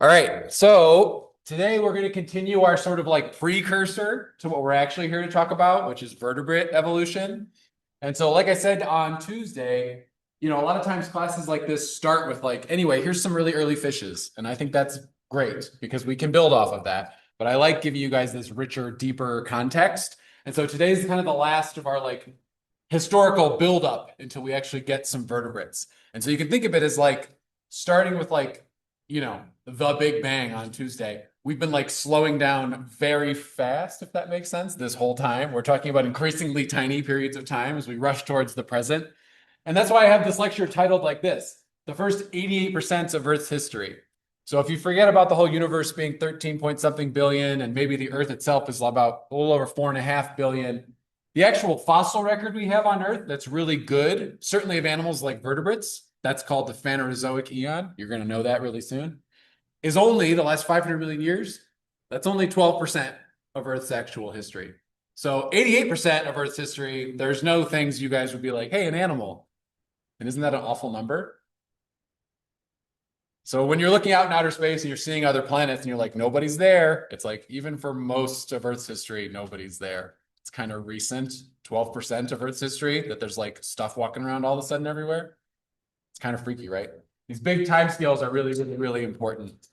All right, so today we're going to continue our sort of like precursor to what we're actually here to talk about, which is vertebrate evolution. And so, like I said on Tuesday, a lot of times classes like this start with like, anyway, here's some really early fishes. And I think that's great because we can build off of that. But I like giving you guys this richer, deeper context. And so today's kind of the last of our like historical buildup until we actually get some vertebrates. And so you can think of it as like starting with like, the Big Bang on Tuesday. We've been like slowing down very fast, if that makes sense, this whole time. We're talking about increasingly tiny periods of time as we rush towards the present. And that's why I have this lecture titled like this, The First 88% of Earth's History. So if you forget about the whole universe being 13 point something billion, and maybe the Earth itself is about a little over 4.5 billion, the actual fossil record we have on Earth that's really good, certainly of animals like vertebrates, that's called the Phanerozoic Eon. You're going to know that really soon. Is only the last 500 million years. That's only 12% of Earth's actual history. So 88% of Earth's history, there's no things you guys would be like, hey, an animal. And isn't that an awful number? So when you're looking out in outer space and you're seeing other planets and you're like, nobody's there, it's like, even for most of Earth's history, nobody's there. It's kind of recent, 12% of Earth's history, that there's like stuff walking around all of a sudden everywhere. It's kind of freaky, right? These big time scales are really, really, really important.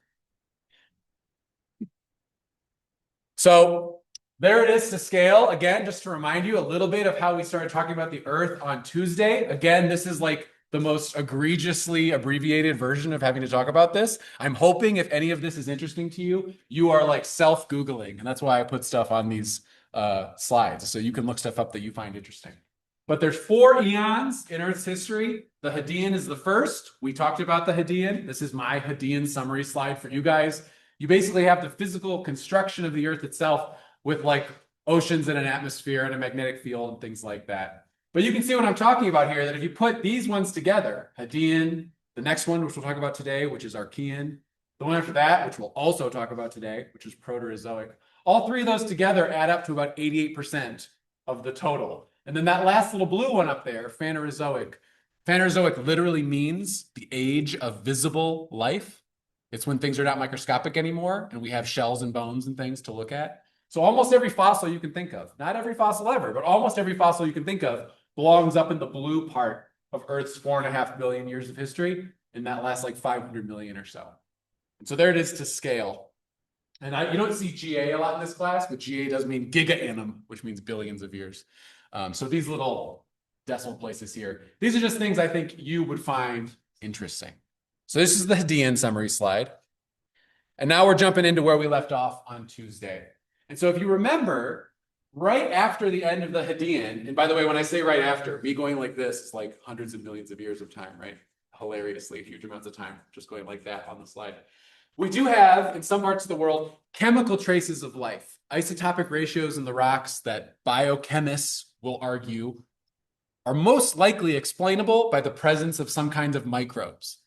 So there it is to scale. Again, just to remind you a little bit of how we started talking about the Earth on Tuesday. Again, this is like the most egregiously abbreviated version of having to talk about this. I'm hoping if any of this is interesting to you, you are like self-Googling. And that's why I put stuff on these slides. So you can look stuff up that you find interesting. But there's 4 eons in Earth's history. The Hadean is the first. We talked about the Hadean. This is my Hadean summary slide for you guys. You basically have the physical construction of the Earth itself with like oceans and an atmosphere and a magnetic field and things like that. But you can see what I'm talking about here, that if you put these ones together, Hadean, the next one, which we'll talk about today, which is Archean, the one after that, which we'll also talk about today, which is Proterozoic, all 3 of those together add up to about 88% of the total. And then that last little blue one up there, Phanerozoic. Phanerozoic literally means the age of visible life. It's when things are not microscopic anymore and we have shells and bones and things to look at. So almost every fossil you can think of, not every fossil ever, but almost every fossil you can think of belongs up in the blue part of Earth's 4.5 billion years of history in that last like 500 million or so. And so there it is to scale. And you don't see GA a lot in this class, but GA does mean giga-annum, which means billions of years. So these little decimal places here, these are just things I think you would find interesting. So this is the Hadean summary slide. And now we're jumping into where we left off on Tuesday. And so if you remember, right after the end of the Hadean, and by the way, when I say right after, me going like this is like hundreds of millions of years of time, right? Hilariously huge amounts of time, just going like that on the slide. We do have, in some parts of the world, chemical traces of life, isotopic ratios in the rocks that biochemists will argue are most likely explainable by the presence of some kinds of microbes.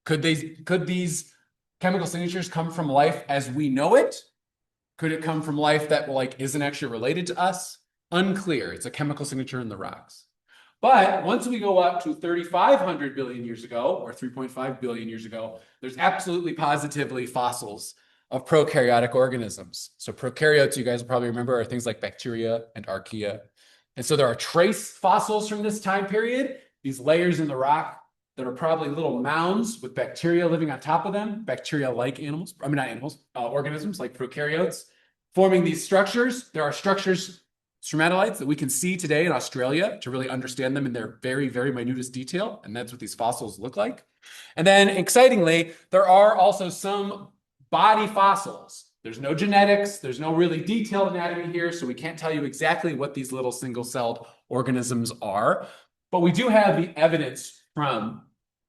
Could these chemical signatures come from life as we know it? Could it come from life that like isn't actually related to us? Unclear. It's a chemical signature in the rocks. But once we go up to 3,500 billion years ago, or 3.5 billion years ago, there's absolutely positively fossils of prokaryotic organisms. So prokaryotes, you guys will probably remember, are things like bacteria and archaea. And so there are trace fossils from this time period, these layers in the rock that are probably little mounds with bacteria living on top of them, bacteria-like animals, I mean, not animals, organisms like prokaryotes, forming these structures. There are structures, stromatolites, that we can see today in Australia to really understand them in their very, very minutest detail. And that's what these fossils look like. And then excitingly, there are also some body fossils. There's no genetics, there's no really detailed anatomy here, so we can't tell you exactly what these little single-celled organisms are. But we do have the evidence from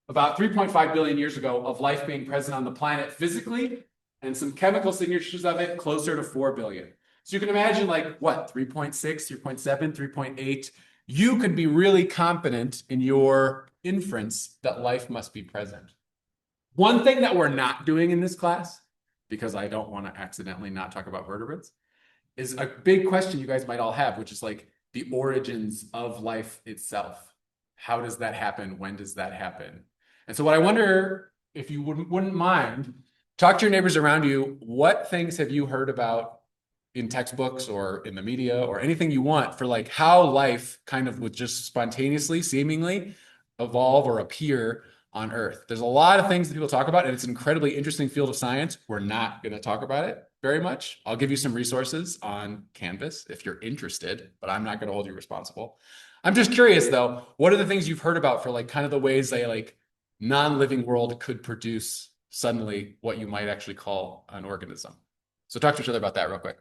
about 3.5 billion years ago of life being present on the planet physically, and some chemical signatures of it closer to 4 billion. So you can imagine like what, 3.6, 3.7, 3.8. You could be really confident in your inference that life must be present. One thing that we're not doing in this class, because I don't want to accidentally not talk about vertebrates, is a big question you guys might all have, which is like the origins of life itself. How does that happen? When does that happen? And so what I wonder, if you wouldn't mind, Talk to your neighbors around you. What things have you heard about in textbooks or in the media or anything you want for like how life kind of would just spontaneously, seemingly evolve or appear on Earth? There's a lot of things that people talk about, and it's an incredibly interesting field of science. We're not going to talk about it very much. I'll give you some resources on Canvas if you're interested, but I'm not going to hold you responsible. I'm just curious though, what are the things you've heard about for like kind of the ways a like non-living world could produce suddenly what you might actually call an organism? So talk to each other about that real quick.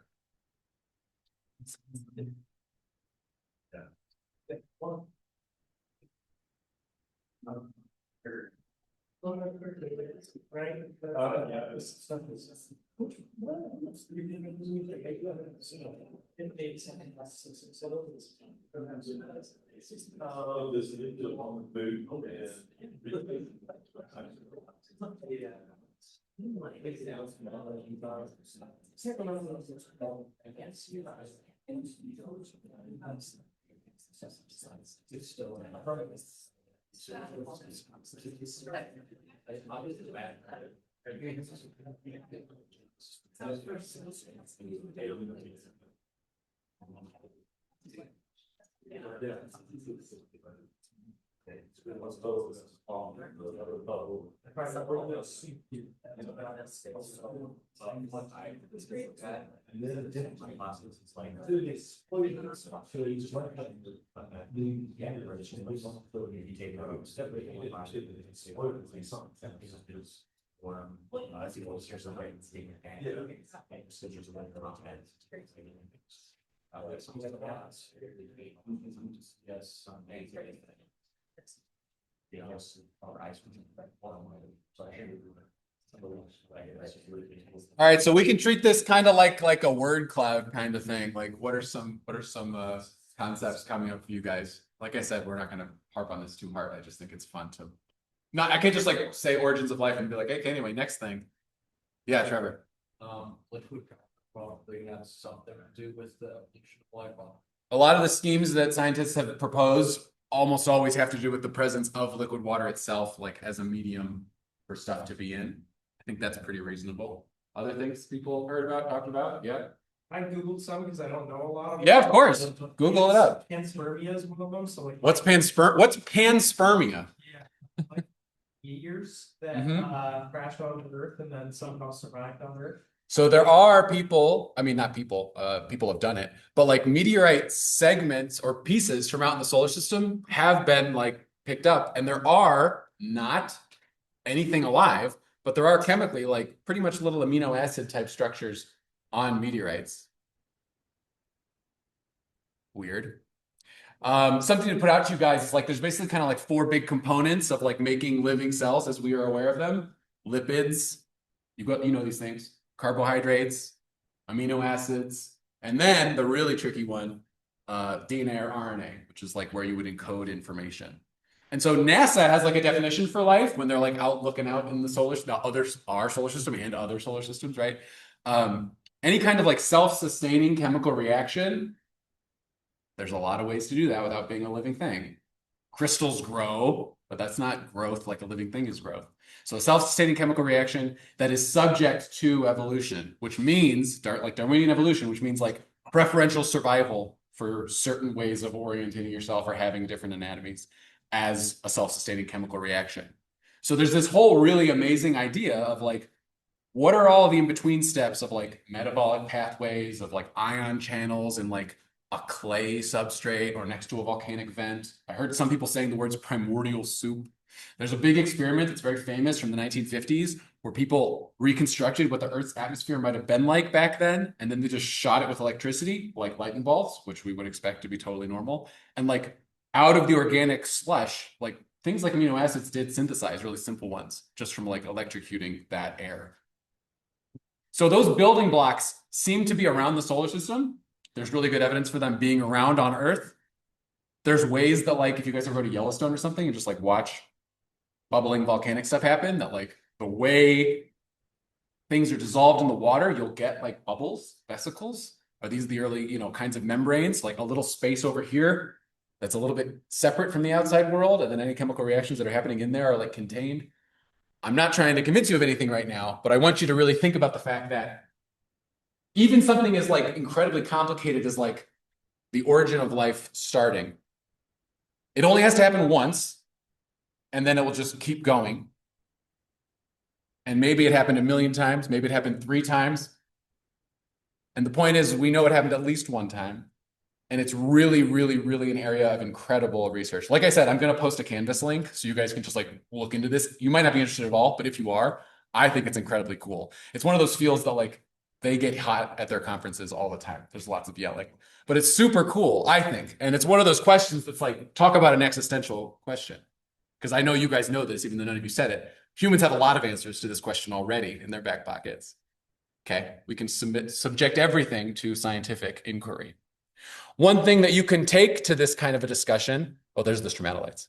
All right, so we can treat this kind of like a word cloud kind of thing. Like, what are some concepts coming up for you guys? Like I said, we're not going to harp on this too hard. I just think it's fun to not. I can't just like say origins of life and be like, okay, anyway, next thing. Yeah, Trevor. Liquid probably has something to do with the evolution of life on. A lot of the schemes that scientists have proposed almost always have to do with the presence of liquid water itself, like as a medium for stuff to be in. I think that's pretty reasonable. Other things people heard about, talked about? Yeah. I googled some because I don't know a lot of Yeah, of course. Google it up. Panspermia is one of them. So like What's panspermia? yeah, like meteors that crashed onto Earth and then somehow survived on Earth. So there are people, I mean, not people, people have done it, but like meteorite segments or pieces from out in the solar system have been like picked up, and there are not anything alive, but there are chemically like pretty much little amino acid type structures on meteorites. Weird. Something to put out to you guys is like there's basically kind of like four big components of like making living cells as we are aware of them. Lipids, you know these things, carbohydrates, amino acids, and then the really tricky one, DNA or RNA, which is like where you would encode information. And so NASA has like a definition for life when they're like out looking out in the our solar system and other solar systems, right? Any kind of like self-sustaining chemical reaction, there's a lot of ways to do that without being a living thing. Crystals grow, but that's not growth like a living thing is growth. So a self-sustaining chemical reaction that is subject to evolution, which means like Darwinian evolution, which means like preferential survival for certain ways of orienting yourself or having different anatomies as a self-sustaining chemical reaction. So there's this whole really amazing idea of like, what are all the in-between steps of like metabolic pathways, of like ion channels and like a clay substrate or next to a volcanic vent? I heard some people saying the words primordial soup. There's a big experiment that's very famous from the 1950s where people reconstructed what the Earth's atmosphere might have been like back then, and then they just shot it with electricity, like lightning bolts, which we would expect to be totally normal. And like out of the organic slush, like things like amino acids did synthesize really simple ones just from like electrocuting that air. So those building blocks seem to be around the solar system. There's really good evidence for them being around on Earth. There's ways that like, if you guys ever go to Yellowstone or something and just like watch bubbling volcanic stuff happen, that like the way things are dissolved in the water, you'll get like bubbles, vesicles. Are these the early, kinds of membranes, like a little space over here that's a little bit separate from the outside world, and then any chemical reactions that are happening in there are like contained. I'm not trying to convince you of anything right now, but I want you to really think about the fact that even something as like incredibly complicated as like the origin of life starting, it only has to happen once, and then it will just keep going. And maybe it happened a million times, maybe it happened 3 times. And the point is, we know it happened at least one time. And it's really, really, really an area of incredible research. Like I said, I'm going to post a Canvas link so you guys can just like look into this. You might not be interested at all, but if you are, I think it's incredibly cool. It's one of those fields that like they get hot at their conferences all the time. There's lots of yelling, but it's super cool, I think. And it's one of those questions that's like, talk about an existential question. Because I know you guys know this, even though none of you said it. Humans have a lot of answers to this question already in their back pockets. Okay, we can subject everything to scientific inquiry. One thing that you can take to this kind of a discussion, oh, there's the stromatolites.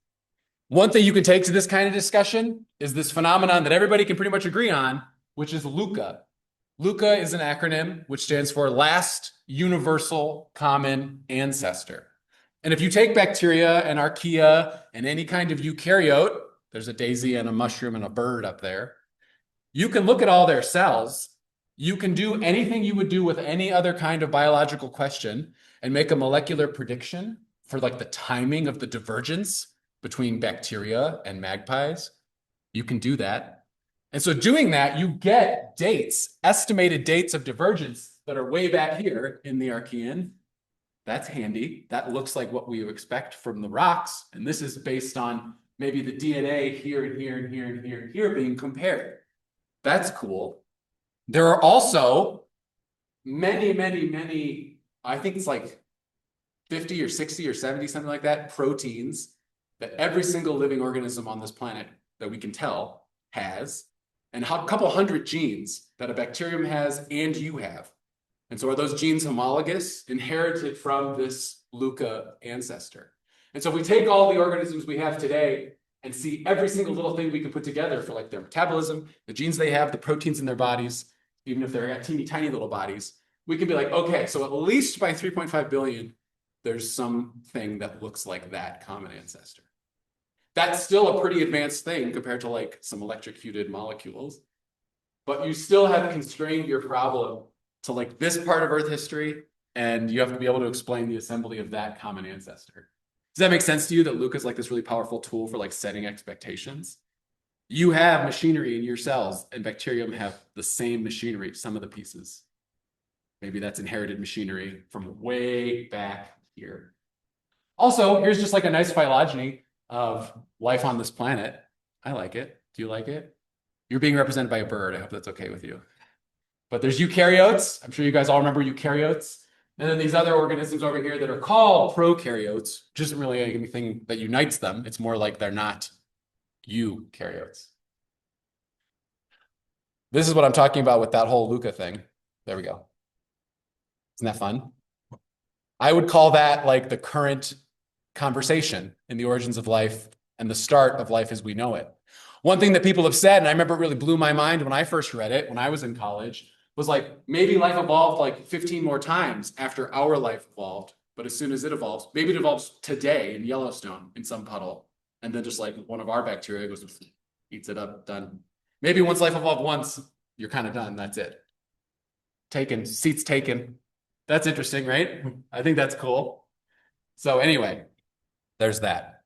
One thing you can take to this kind of discussion is this phenomenon that everybody can pretty much agree on, which is LUCA. LUCA is an acronym which stands for Last Universal Common Ancestor. And if you take bacteria and archaea and any kind of eukaryote, there's a daisy and a mushroom and a bird up there, you can look at all their cells. You can do anything you would do with any other kind of biological question and make a molecular prediction for like the timing of the divergence between bacteria and magpies. You can do that. And so doing that, you get dates, estimated dates of divergence that are way back here in the Archean. That's handy. That looks like what we expect from the rocks. And this is based on maybe the DNA here and here and here and here and here being compared. That's cool. There are also many, many, many, I think it's like 50 or 60 or 70, something like that, proteins that every single living organism on this planet that we can tell has, and a couple hundred genes that a bacterium has and you have. And so are those genes homologous, inherited from this LUCA ancestor? And so if we take all the organisms we have today and see every single little thing we can put together for like their metabolism, the genes they have, the proteins in their bodies, even if they're teeny tiny little bodies, we can be like, okay, so at least by 3.5 billion, there's something that looks like that common ancestor. That's still a pretty advanced thing compared to like some electrocuted molecules, but you still have constrained your problem to like this part of Earth history, and you have to be able to explain the assembly of that common ancestor. Does that make sense to you that LUCA is like this really powerful tool for like setting expectations? You have machinery in your cells, and bacterium have the same machinery, some of the pieces. Maybe that's inherited machinery from way back here. Also, here's just like a nice phylogeny of life on this planet. I like it. Do you like it? You're being represented by a bird. I hope that's okay with you. But there's eukaryotes. I'm sure you guys all remember eukaryotes. And then these other organisms over here that are called prokaryotes, which isn't really anything that unites them. It's more like they're not eukaryotes. This is what I'm talking about with that whole LUCA thing. There we go. Isn't that fun? I would call that like the current conversation in the origins of life and the start of life as we know it. One thing that people have said, and I remember it really blew my mind when I first read it, when I was in college, was like, maybe life evolved like 15 more times after our life evolved. But as soon as it evolves, maybe it evolves today in Yellowstone in some puddle. And then just like one of our bacteria goes, eats it up, done. Maybe once life evolved once, you're kind of done. That's it. Taken, seats taken. That's interesting, right? I think that's cool. So anyway, there's that.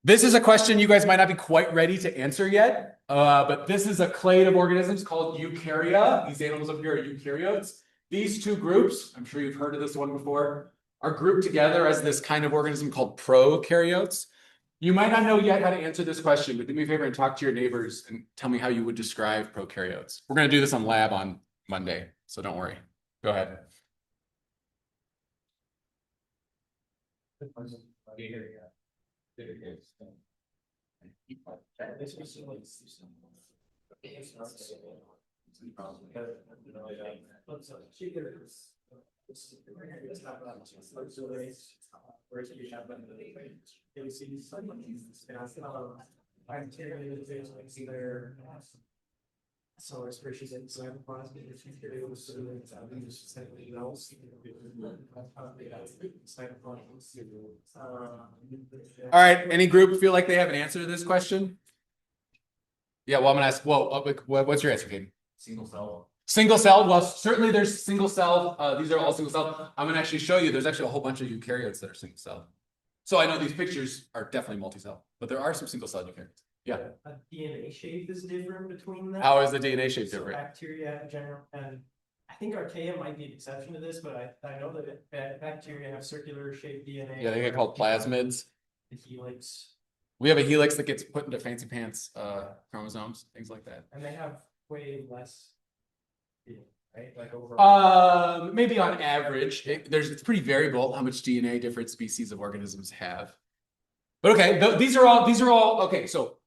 This is a question you guys might not be quite ready to answer yet, but this is a clade of organisms called eukarya. These animals up here are eukaryotes. These two groups, I'm sure you've heard of this one before, are grouped together as this kind of organism called prokaryotes. You might not know yet how to answer this question, but do me a favor and talk to your neighbors and tell me how you would describe prokaryotes. We're going to do this on lab on Monday, so don't worry. Go ahead. So species inside the plasma, if you could able to use something else. All right, any group feel like they have an answer to this question? Yeah, well, I'm gonna ask, well, what's your answer, Katie? Single cell. Single cell, well, certainly there's single cell, these are all single cell. I'm gonna actually show you, there's actually a whole bunch of eukaryotes that are single cell. So I know these pictures are definitely multi-cell, but there are some single cell eukaryotes. Yeah, A DNA shape is different between them. how is the DNA shape So different? bacteria in general, and I think archaea might be an exception to this, but I know that bacteria have circular shaped DNA. Yeah, they get called plasmids. The helix, We have a helix that gets put into fancy pants, chromosomes, things like that. and they have way less. DNA, right, like over. Maybe on average, it's pretty variable how much DNA different species of organisms have. But okay, these are all okay. So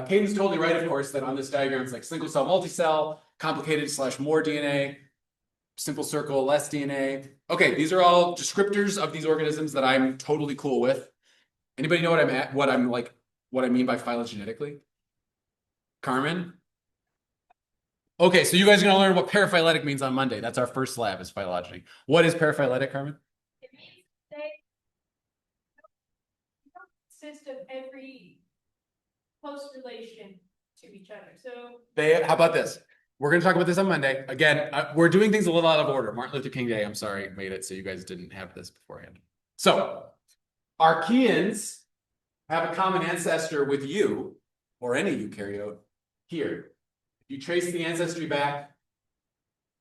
Caden's totally right, of course, that on this diagram it's like single cell, multi-cell, complicated / more DNA, simple circle, less DNA. Okay, these are all descriptors of these organisms that I'm totally cool with. Anybody know what I mean by phylogenetically? Carmen? Okay, so you guys are gonna learn what paraphyletic means on Monday. That's our first lab, is phylogeny. What is paraphyletic, Carmen? It means they don't consist of every close relation to each other. So How about this? We're gonna talk about this on Monday. Again, we're doing things a little out of order. Martin Luther King Day, I'm sorry, made it so you guys didn't have this beforehand. So, archaeans have a common ancestor with you, or any eukaryote, here. If you trace the ancestry back,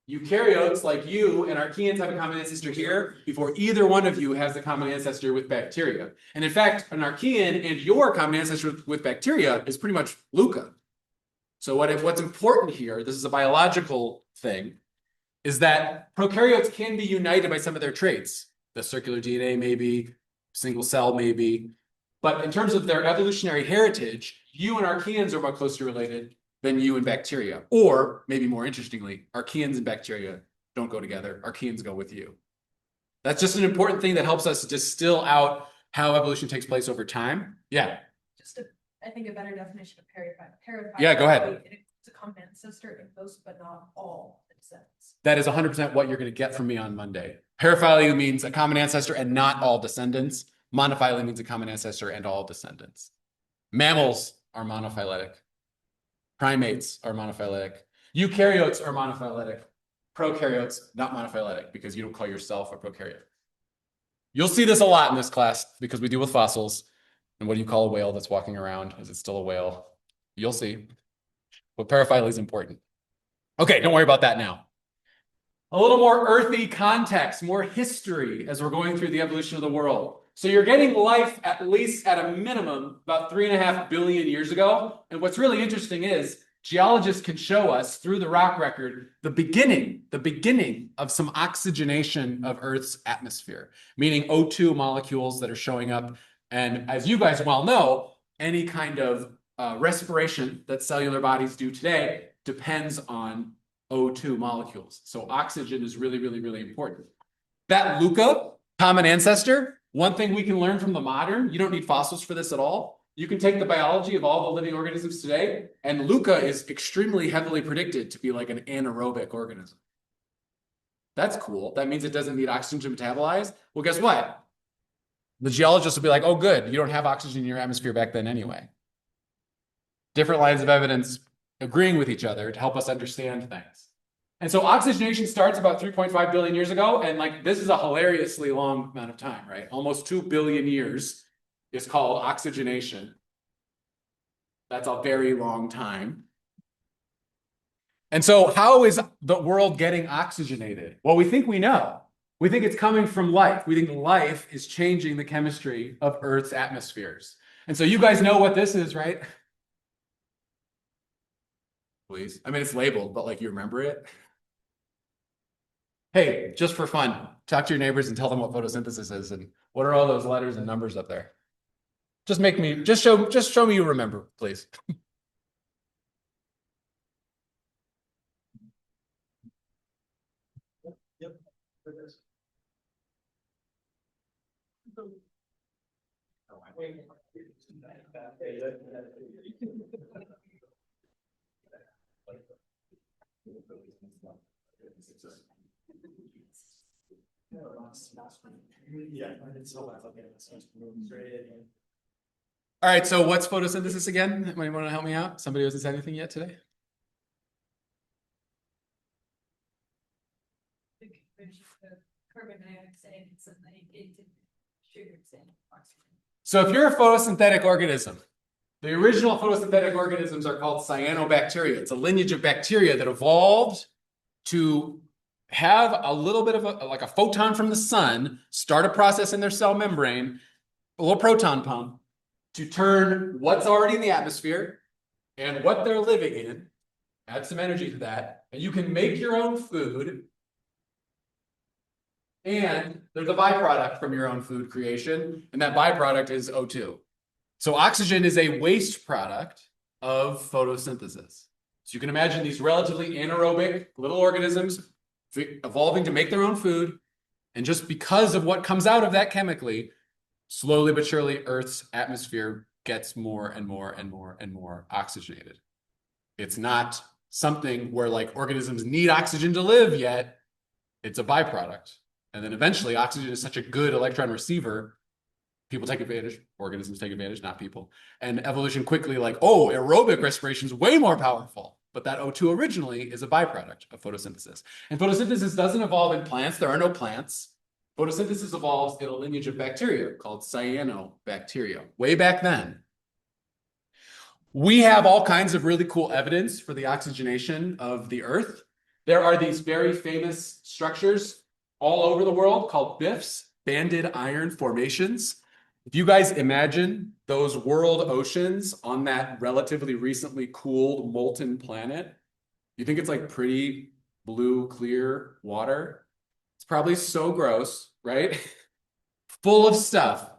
eukaryotes like you and archaeans have a common ancestor here before either one of you has a common ancestor with bacteria. And in fact, an archaean and your common ancestor with bacteria is pretty much LUCA. So what's important here, this is a biological thing, is that prokaryotes can be united by some of their traits. The circular DNA maybe, single cell maybe. But in terms of their evolutionary heritage, you and archaeans are more closely related than you and bacteria. Or, maybe more interestingly, archaeans and bacteria don't go together. Archaeans go with you. That's just an important thing that helps us distill out how evolution takes place over time. Yeah. I think a better definition of paraphyletic. Yeah, go ahead. It's a common ancestor in most, but not all descendants. That is 100% what you're going to get from me on Monday. Paraphyly means a common ancestor and not all descendants. Monophyly means a common ancestor and all descendants. Mammals are monophyletic. Primates are monophyletic. Eukaryotes are monophyletic. Prokaryotes, not monophyletic, because you don't call yourself a prokaryote. You'll see this a lot in this class because we deal with fossils. And what do you call a whale that's walking around? Is it still a whale? You'll see. But paraphyly is important. Okay, don't worry about that now. A little more earthy context, more history as we're going through the evolution of the world. So you're getting life at least at a minimum about 3.5 billion years ago. And what's really interesting is geologists can show us through the rock record the beginning of some oxygenation of Earth's atmosphere, meaning O2 molecules that are showing up. And as you guys well know, any kind of respiration that cellular bodies do today depends on O2 molecules. So oxygen is really, really, really important. That LUCA, common ancestor, one thing we can learn from the modern, you don't need fossils for this at all. You can take the biology of all the living organisms today, and LUCA is extremely heavily predicted to be like an anaerobic organism. That's cool. That means it doesn't need oxygen to metabolize. Well, guess what? The geologists will be like, oh, good, you don't have oxygen in your atmosphere back then anyway. Different lines of evidence agreeing with each other to help us understand things. And so oxygenation starts about 3.5 billion years ago, and like this is a hilariously long amount of time, right? Almost 2 billion years is called oxygenation. That's a very long time. And so how is the world getting oxygenated? Well, we think we know. We think it's coming from life. We think life is changing the chemistry of Earth's atmospheres. And so you guys know what this is, right? Please. I mean, it's labeled, but like you remember it. Hey, just for fun, talk to your neighbors and tell them what photosynthesis is and what are all those letters and numbers up there? Just show me you remember, please. Yep. Yeah, I did so bad, okay, that's great. All right, so what's photosynthesis again? Anybody want to help me out? Somebody hasn't said anything yet today? The conversion of carbon dioxide and sunlight into sugars and oxygen. So if you're a photosynthetic organism, the original photosynthetic organisms are called cyanobacteria. It's a lineage of bacteria that evolved to have a little bit of like a photon from the sun, start a process in their cell membrane, a little proton pump, to turn what's already in the atmosphere and what they're living in, add some energy to that, and you can make your own food. And there's a byproduct from your own food creation, and that byproduct is O2. So oxygen is a waste product of photosynthesis. So you can imagine these relatively anaerobic little organisms evolving to make their own food, and just because of what comes out of that chemically, slowly but surely, Earth's atmosphere gets more and more and more and more oxygenated. It's not something where like organisms need oxygen to live yet. It's a byproduct. And then eventually oxygen is such a good electron receiver, people take advantage, organisms take advantage, not people. And evolution quickly like, oh, aerobic respiration is way more powerful. But that O2 originally is a byproduct of photosynthesis. And photosynthesis doesn't evolve in plants. There are no plants. Photosynthesis evolves in a lineage of bacteria called cyanobacteria, way back then. We have all kinds of really cool evidence for the oxygenation of the Earth. There are these very famous structures all over the world called BIFs, banded iron formations. If you guys imagine those world oceans on that relatively recently cooled molten planet, you think it's like pretty blue, clear water? It's probably so gross, right? Full of stuff.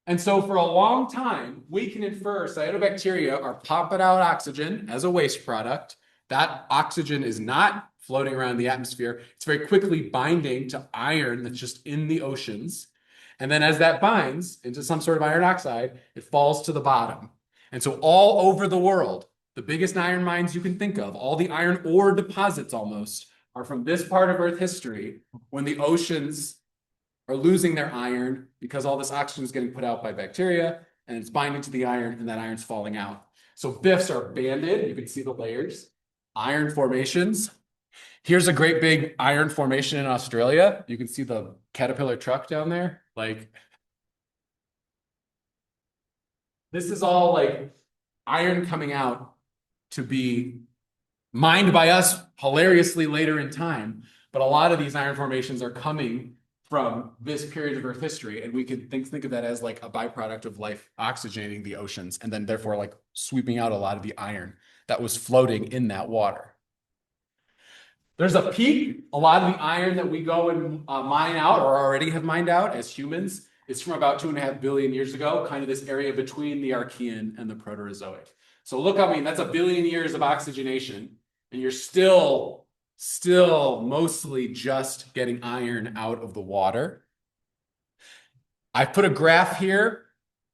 And so for a long time, we can infer cyanobacteria are popping out oxygen as a waste product. That oxygen is not floating around the atmosphere. It's very quickly binding to iron that's just in the oceans. And then as that binds into some sort of iron oxide, it falls to the bottom. And so all over the world, the biggest iron mines you can think of, all the iron ore deposits almost, are from this part of Earth history when the oceans are losing their iron because all this oxygen is getting put out by bacteria and it's binding to the iron and that iron's falling out. So BIFs are banded. You can see the layers. Iron formations. Here's a great big iron formation in Australia. You can see the Caterpillar truck down there. Like, this is all like iron coming out to be mined by us hilariously later in time. But a lot of these iron formations are coming from this period of Earth history. And we can think of that as like a byproduct of life oxygenating the oceans and then therefore like sweeping out a lot of the iron that was floating in that water. There's a peak. A lot of the iron that we go and mine out or already have mined out as humans is from about 2.5 billion years ago, kind of this area between the Archean and the Proterozoic. So look, I mean, that's 1 billion years of oxygenation, and you're still mostly just getting iron out of the water. I put a graph here.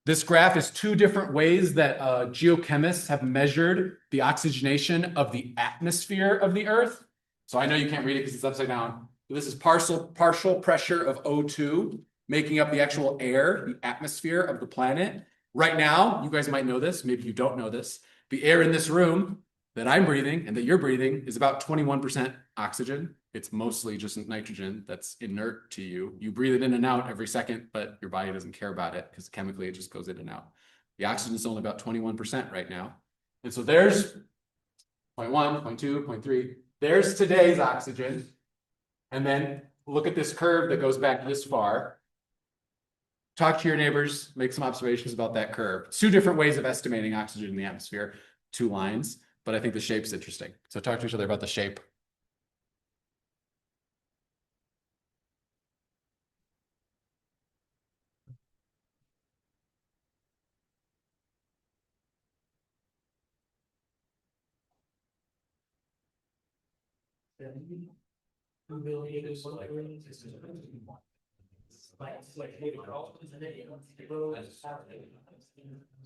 This graph is 2 different ways that geochemists have measured the oxygenation of the atmosphere of the Earth. So I know you can't read it because it's upside down. But this is partial pressure of O2 making up the actual air, the atmosphere of the planet. Right now, you guys might know this, maybe you don't know this. The air in this room that I'm breathing and that you're breathing is about 21% oxygen. It's mostly just nitrogen that's inert to you. You breathe it in and out every second, but your body doesn't care about it because chemically it just goes in and out. The oxygen is only about 21% right now. And so there's 0.1, 0.2, 0.3. There's today's oxygen. And then look at this curve that goes back this far. Talk to your neighbors, make some observations about that curve. 2 different ways of estimating oxygen in the atmosphere, 2 lines, but I think the shape's interesting. So talk to each other about the shape.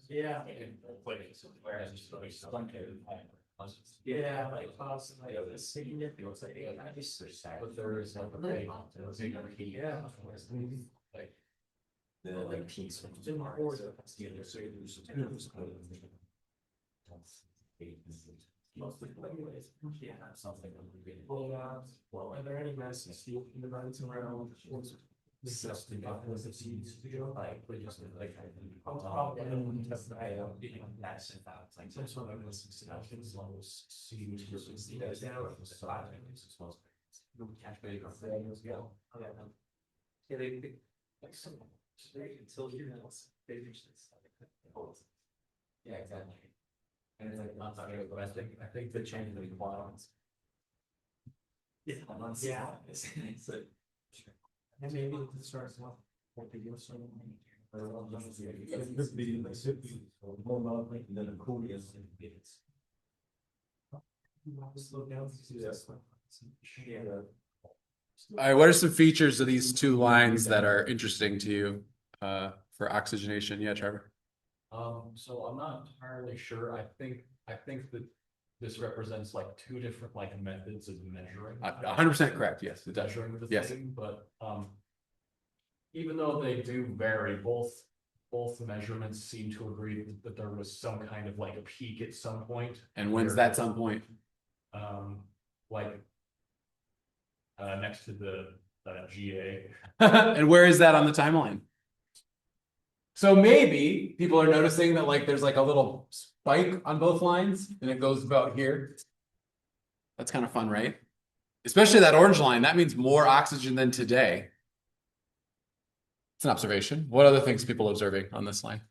Yeah. Yeah, like clouds, like this city, it feels like, But there is no. Yeah. Like. The like peaks. In order. Mostly anyways. Yeah. Something. Well, are there any masses in the runs around? Like, we just like. Some sort of. Yeah, they. Like some. Until you know. Yeah, exactly. And it's like not talking about, I think the change in the quantities. Yeah. It's like. And maybe it starts off. What the year started. Slow down. Yeah. All right, what are some features of these two lines that are interesting to you for oxygenation? Yeah, Trevor. So I'm not entirely sure. I think that this represents like two different like methods of measuring. 100% correct. Yes, it does. Measuring the Yes. thing, but even though they do vary, both measurements seem to agree that there was some kind of like a peak at some point. And when's that some point? Like next to the GA. And where is that on the timeline? So maybe people are noticing that like there's like a little spike on both lines and it goes about here. That's kind of fun, right? Especially that orange line, that means more oxygen than today. It's an observation. What other things people observing on this line?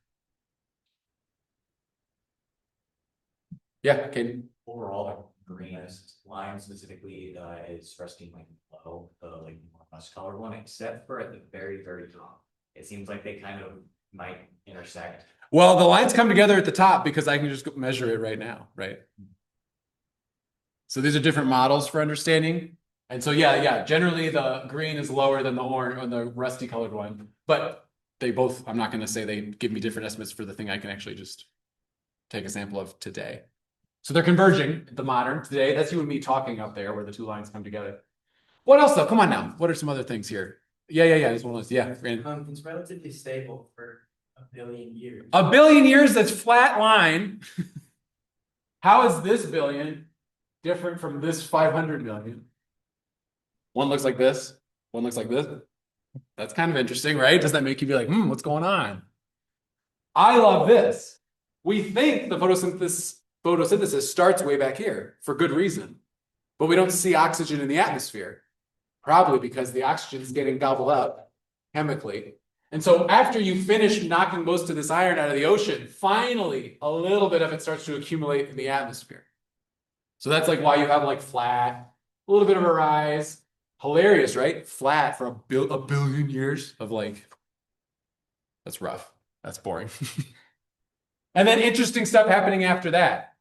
Yeah, Caden. Overall, the green line specifically is resting like below the like rust colored one, except for at the very, very top. It seems like they kind of might intersect. Well, the lines come together at the top because I can just go measure it right now, right? So these are different models for understanding. And so, yeah, generally the green is lower than the orange or the rusty colored one, but they both, I'm not going to say they give me different estimates for the thing I can actually just take a sample of today. So they're converging, the modern today. That's you and me talking up there where the two lines come together. What else though? Come on now. What are some other things here? Yeah. There's one of those. Yeah. It's relatively stable for a billion years. A billion years, that's flat line. How is this billion different from this 500 million? One looks like this. One looks like this. That's kind of interesting, right? Does that make you be like, what's going on? I love this. We think the photosynthesis starts way back here for good reason, but we don't see oxygen in the atmosphere, probably because the oxygen is getting gobbled up chemically. And so after you finish knocking most of this iron out of the ocean, finally a little bit of it starts to accumulate in the atmosphere. So that's like why you have like flat, a little bit of a rise. Hilarious, right? Flat for a billion years of like, that's rough. That's boring. And then interesting stuff happening after that.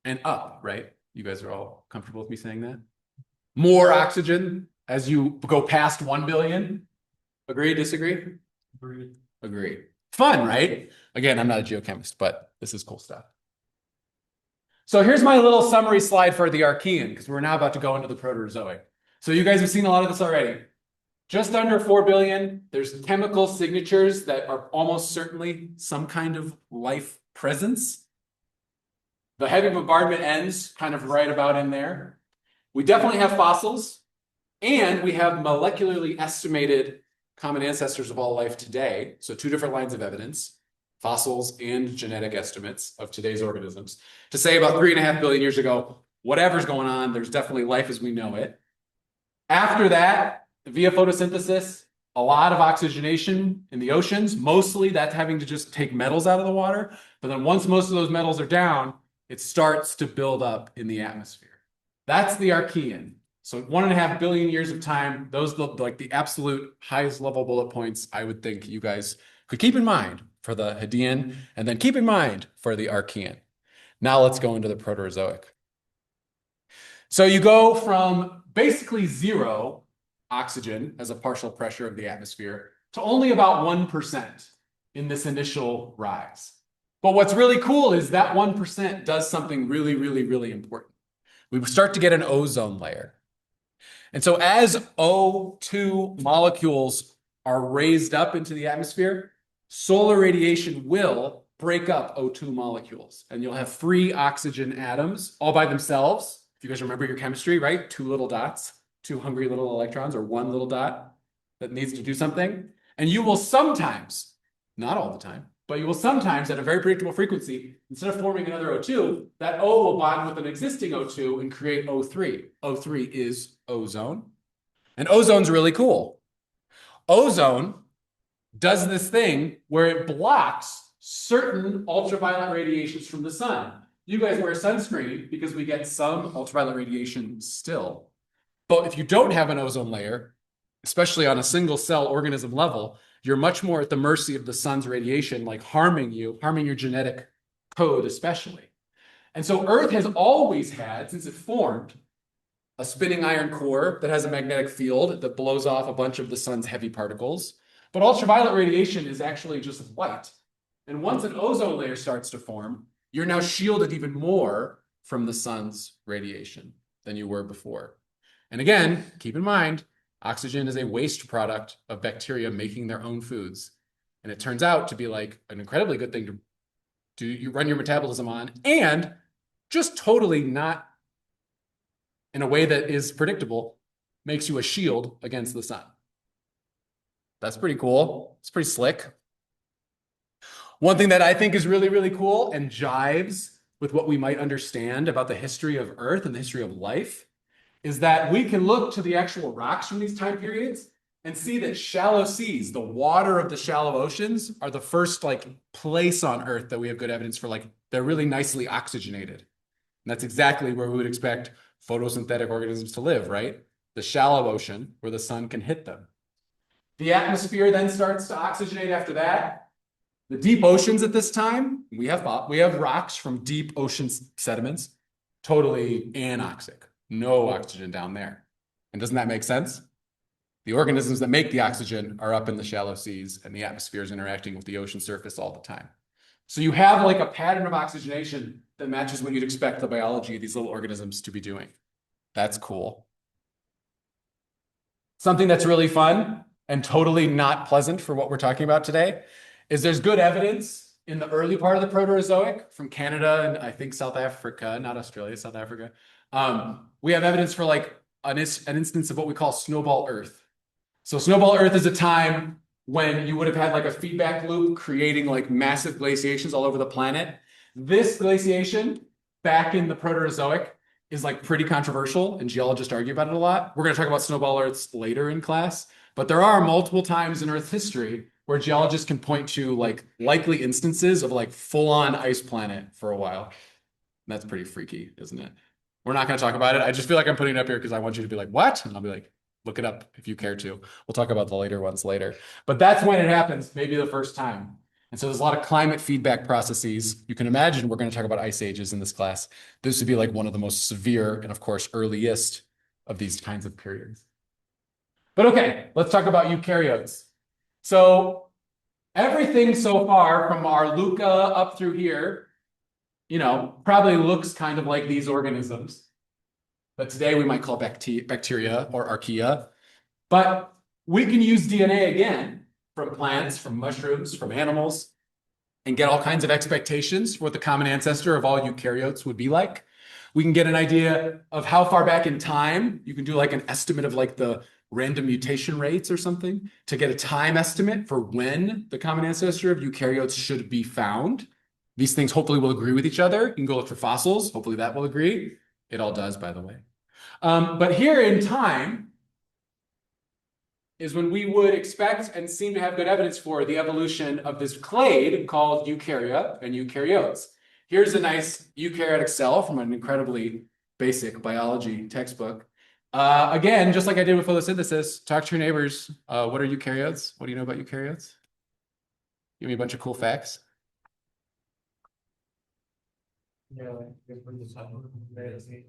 And up, right? You guys are all comfortable with me saying that? More oxygen as you go past 1 billion. Agree, disagree? Agree. Fun, right? Again, I'm not a geochemist, but this is cool stuff. So here's my little summary slide for the Archean, because we're now about to go into the Proterozoic. So you guys have seen a lot of this already. Just under 4 billion, there's chemical signatures that are almost certainly some kind of life presence. The heavy bombardment ends kind of right about in there. We definitely have fossils, and we have molecularly estimated common ancestors of all life today. So two different lines of evidence, fossils and genetic estimates of today's organisms, to say about 3.5 billion years ago, whatever's going on, there's definitely life as we know it. After that, via photosynthesis, a lot of oxygenation in the oceans, mostly that's having to just take metals out of the water. But then once most of those metals are down, it starts to build up in the atmosphere. That's the Archean. So 1.5 billion years of time, those are like the absolute highest level bullet points I would think you guys could keep in mind for the Hadean, and then keep in mind for the Archean. Now let's go into the Proterozoic. So you go from basically 0 oxygen as a partial pressure of the atmosphere to only about 1% in this initial rise. But what's really cool is that 1% does something really, really, really important. We start to get an ozone layer. And so as O2 molecules are raised up into the atmosphere, solar radiation will break up O2 molecules, and you'll have free oxygen atoms all by themselves. If you guys remember your chemistry, right? Two little dots, two hungry little electrons, or one little dot that needs to do something. And you will sometimes, not all the time, but you will sometimes, at a very predictable frequency, instead of forming another O2, that O will bond with an existing O2 and create O3. O3 is ozone. And ozone's really cool. Ozone does this thing where it blocks certain ultraviolet radiations from the sun. You guys wear sunscreen because we get some ultraviolet radiation still. But if you don't have an ozone layer, especially on a single cell organism level, you're much more at the mercy of the sun's radiation, like harming your genetic code especially. And so Earth has always had, since it formed, a spinning iron core that has a magnetic field that blows off a bunch of the sun's heavy particles. But ultraviolet radiation is actually just white. And once an ozone layer starts to form, you're now shielded even more from the sun's radiation than you were before. And again, keep in mind, oxygen is a waste product of bacteria making their own foods. And it turns out to be like an incredibly good thing to do, you run your metabolism on, and just totally not in a way that is predictable, makes you a shield against the sun. That's pretty cool. It's pretty slick. One thing that I think is really, really cool and jives with what we might understand about the history of Earth and the history of life is that we can look to the actual rocks from these time periods and see that shallow seas, the water of the shallow oceans, are the first like place on Earth that we have good evidence for, like they're really nicely oxygenated. And that's exactly where we would expect photosynthetic organisms to live, right? The shallow ocean where the sun can hit them. The atmosphere then starts to oxygenate after that. The deep oceans at this time, we have rocks from deep ocean sediments, totally anoxic, no oxygen down there. And doesn't that make sense? The organisms that make the oxygen are up in the shallow seas, and the atmosphere is interacting with the ocean surface all the time. So you have like a pattern of oxygenation that matches what you'd expect the biology of these little organisms to be doing. That's cool. Something that's really fun and totally not pleasant for what we're talking about today is there's good evidence in the early part of the Proterozoic from Canada and I think South Africa, not Australia, South Africa. We have evidence for like an instance of what we call snowball Earth. So snowball Earth is a time when you would have had like a feedback loop creating like massive glaciations all over the planet. This glaciation back in the Proterozoic is like pretty controversial and geologists argue about it a lot. We're going to talk about snowball Earths later in class, but there are multiple times in Earth's history where geologists can point to like likely instances of like full-on ice planet for a while. That's pretty freaky, isn't it? We're not going to talk about it. I just feel like I'm putting it up here because I want you to be like, what? And I'll be like, look it up if you care to. We'll talk about the later ones later. But that's when it happens, maybe the first time. And so there's a lot of climate feedback processes. You can imagine we're going to talk about ice ages in this class. This would be like one of the most severe and of course earliest of these kinds of periods. But okay, let's talk about eukaryotes. So everything so far from our Luca up through here, you know, probably looks kind of like these organisms. But today we might call bacteria or archaea. But we can use DNA again from plants, from mushrooms, from animals, and get all kinds of expectations for what the common ancestor of all eukaryotes would be like. We can get an idea of how far back in time. You can do like an estimate of like the random mutation rates or something to get a time estimate for when the common ancestor of eukaryotes should be found. These things hopefully will agree with each other. You can go look for fossils. Hopefully that will agree. It all does, by the way. But here in time is when we would expect and seem to have good evidence for the evolution of this clade called eukarya and eukaryotes. Here's a nice eukaryotic cell from an incredibly basic biology textbook. Again, just like I did with photosynthesis, talk to your neighbors. What are eukaryotes? What do you know about eukaryotes? Give me a bunch of cool facts. Yeah, like, if we're just talking about the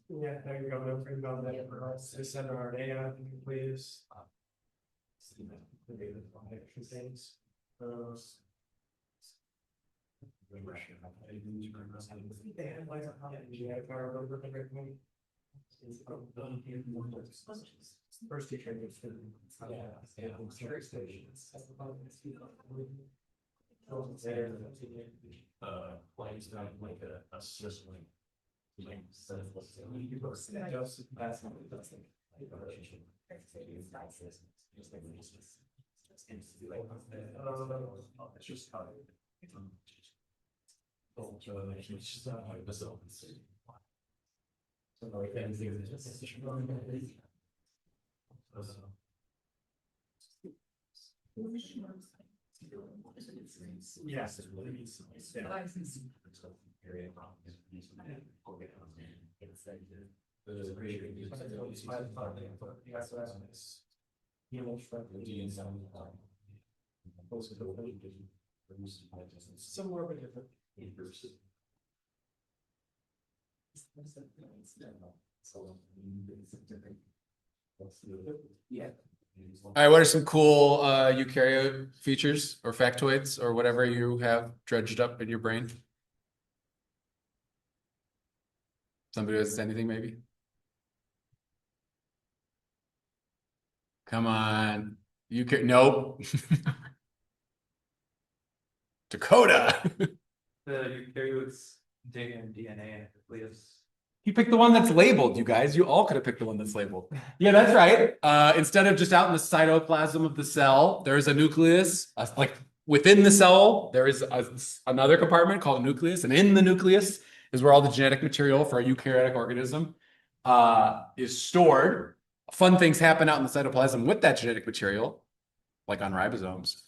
yeah, there you go. Don't forget about that. They send our RNA nucleus. Things. They have like a genetic First teacher. Plays down like a sizzling. It's just how. Yes. Somewhere but different. Yeah. All right, what are some cool eukaryote features or factoids or whatever you have dredged up in your brain? Somebody has anything maybe? Come on. You can nope. Dakota. The eukaryotes contain DNA and nucleus. You picked the one that's labeled, you guys. You all could have picked the one that's labeled. Yeah, that's right. Instead of just out in the cytoplasm of the cell, there's a nucleus. Like within the cell, there is another compartment called a nucleus, and in the nucleus is where all the genetic material for a eukaryotic organism is stored. Fun things happen out in the cytoplasm with that genetic material, like on ribosomes.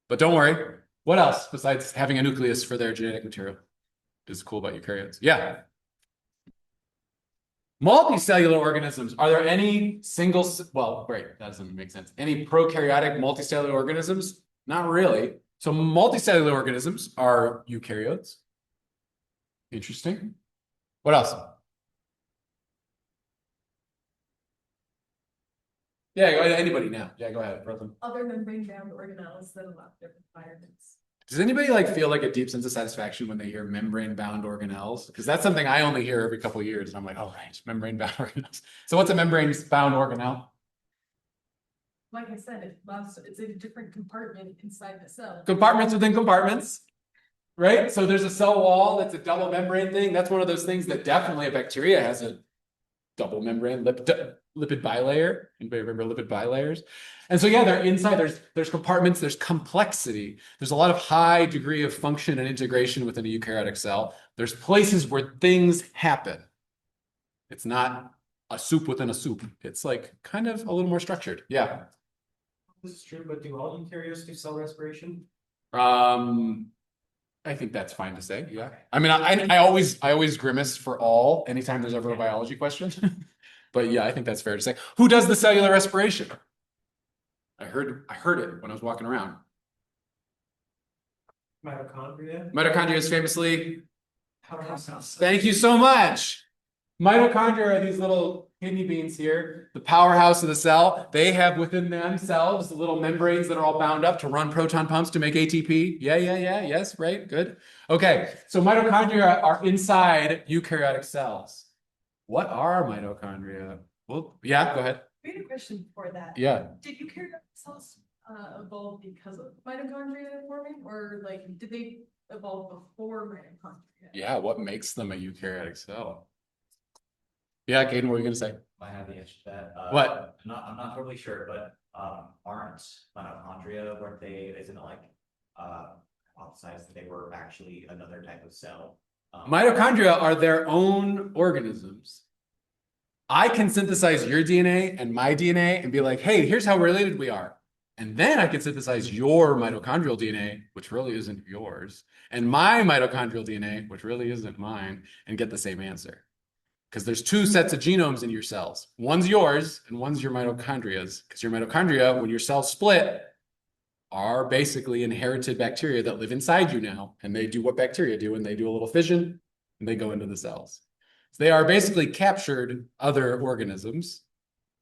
But don't worry. What else besides having a nucleus for their genetic material is cool about eukaryotes? Yeah. Multicellular organisms. Are there any well, great, that doesn't make sense. Any prokaryotic multicellular organisms? Not really. So multicellular organisms are eukaryotes. Interesting. What else? Yeah, go ahead. Anybody now. Yeah, go ahead. Brooklyn. Other membrane-bound organelles that allow different environments. Does anybody like feel like a deep sense of satisfaction when they hear membrane-bound organelles? Because that's something I only hear every couple of years, and I'm like, oh right, membrane-bound organelles. So what's a membrane-bound organelle? Like I said, it's a different compartment inside the cell. Compartments within compartments, right? So there's a cell wall that's a double membrane thing. That's one of those things that definitely a bacteria has a double membrane lipid bilayer. Anybody remember lipid bilayers? And so yeah, they're inside. There's compartments. There's complexity. There's a lot of high degree of function and integration within a eukaryotic cell. There's places where things happen. It's not a soup within a soup. It's like kind of a little more structured. Yeah. This is true, but do all eukaryotes do cell respiration? I think that's fine to say. Yeah. I mean, I always grimace for all anytime there's ever a biology question. But yeah, I think that's fair to say. Who does the cellular respiration? I heard it when I was walking around. Mitochondria. Mitochondria is famously. Powerhouse. Thank you so much. Mitochondria are these little kidney beans here, the powerhouse of the cell. They have within themselves the little membranes that are all bound up to run proton pumps to make ATP. Yeah. Yes, right. Good. Okay. So mitochondria are inside eukaryotic cells. What are mitochondria? Well, yeah, go ahead. We had a question before that. Yeah. Did eukaryotic cells evolve because of mitochondria forming, or like did they evolve before mitochondria? Yeah. What makes them a eukaryotic cell? Yeah, Caden, what were you gonna say? I have the answer to that. What? I'm not totally sure, but aren't mitochondria, weren't they, isn't it like hypothesized that they were actually another type of cell? Mitochondria are their own organisms. I can synthesize your DNA and my DNA and be like, hey, here's how related we are. And then I can synthesize your mitochondrial DNA, which really isn't yours, and my mitochondrial DNA, which really isn't mine, and get the same answer. Because there's two sets of genomes in your cells. One's yours and one's your mitochondria's. Because your mitochondria, when your cells split, are basically inherited bacteria that live inside you now. And they do what bacteria do, and they do a little fission and they go into the cells. So they are basically captured other organisms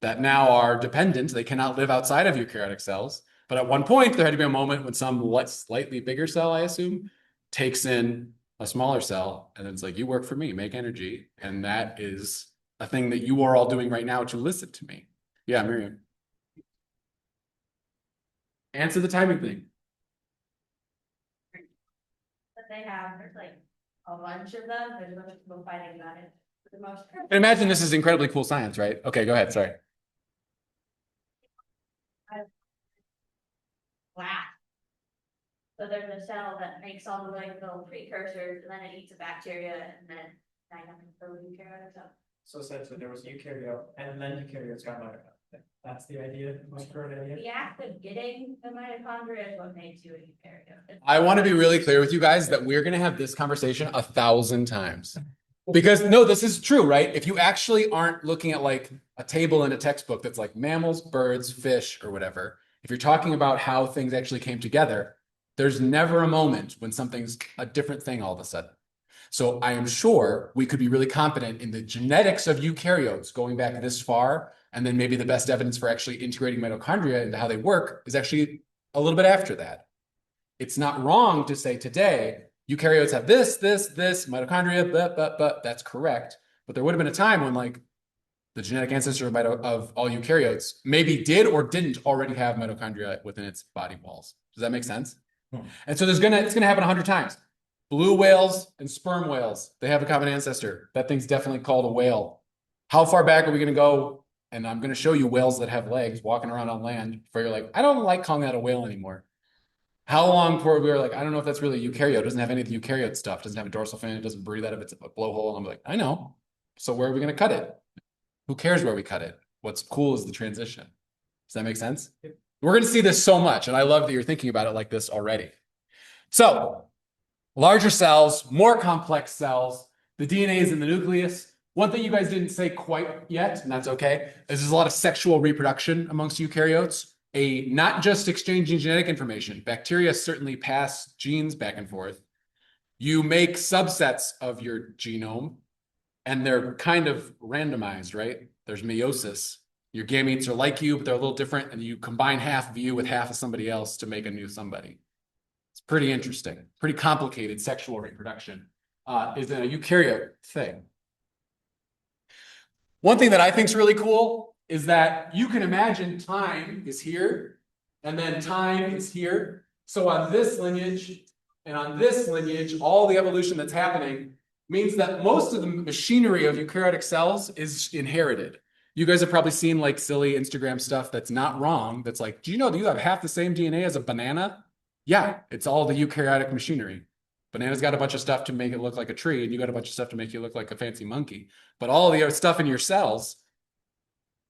that now are dependent. They cannot live outside of eukaryotic cells. But at one point, there had to be a moment when some slightly bigger cell, I assume, takes in a smaller cell, and it's like, you work for me, make energy. And that is a thing that you are all doing right now to listen to me. Yeah, Miriam. Answer the timing thing. That they have, there's like a bunch of them, there's a bunch of people fighting about it for the most part. And imagine this is incredibly cool science, right? Okay, go ahead. Sorry. Wow. So there's a cell that makes all the like little precursors, and then it eats a bacteria, and then dynamic the eukaryotic cell. So essentially there was eukaryote and then eukaryotes got mitochondria. That's the idea, most current idea. The act of getting the mitochondria is what makes you a eukaryote. I want to be really clear with you guys that we're going to have this conversation 1,000 times. Because no, this is true, right? If you actually aren't looking at like a table in a textbook that's like mammals, birds, fish, or whatever, if you're talking about how things actually came together, there's never a moment when something's a different thing all of a sudden. So I am sure we could be really confident in the genetics of eukaryotes going back this far, and then maybe the best evidence for actually integrating mitochondria into how they work is actually a little bit after that. It's not wrong to say today, eukaryotes have this, mitochondria, but that's correct. But there would have been a time when like the genetic ancestor of all eukaryotes maybe did or didn't already have mitochondria within its body walls. Does that make sense? And so it's gonna happen 100 times. Blue whales and sperm whales, they have a common ancestor. That thing's definitely called a whale. How far back are we gonna go? And I'm gonna show you whales that have legs walking around on land before you're like, I don't like calling that a whale anymore. How long before we were like, I don't know if that's really a eukaryote. It doesn't have any of the eukaryote stuff. It doesn't have a dorsal fin. It doesn't breathe out of its blowhole. And I'm like, I know. So where are we gonna cut it? Who cares where we cut it? What's cool is the transition. Does that make sense? We're going to see this so much, and I love that you're thinking about it like this already. So, larger cells, more complex cells, the DNA is in the nucleus. One thing you guys didn't say quite yet, and that's okay, is there's a lot of sexual reproduction amongst eukaryotes, not just exchanging genetic information. Bacteria certainly pass genes back and forth. You make subsets of your genome, and they're kind of randomized, right? There's meiosis. Your gametes are like you, but they're a little different, and you combine half of you with half of somebody else to make a new somebody. It's pretty interesting, pretty complicated sexual reproduction is a eukaryote thing. One thing that I think is really cool is that you can imagine time is here, and then time is here. So on this lineage and on this lineage, all the evolution that's happening means that most of the machinery of eukaryotic cells is inherited. You guys have probably seen like silly Instagram stuff that's not wrong. That's like, do you know that you have half the same DNA as a banana? Yeah, it's all the eukaryotic machinery. Banana's got a bunch of stuff to make it look like a tree, and you got a bunch of stuff to make you look like a fancy monkey. But all the other stuff in your cells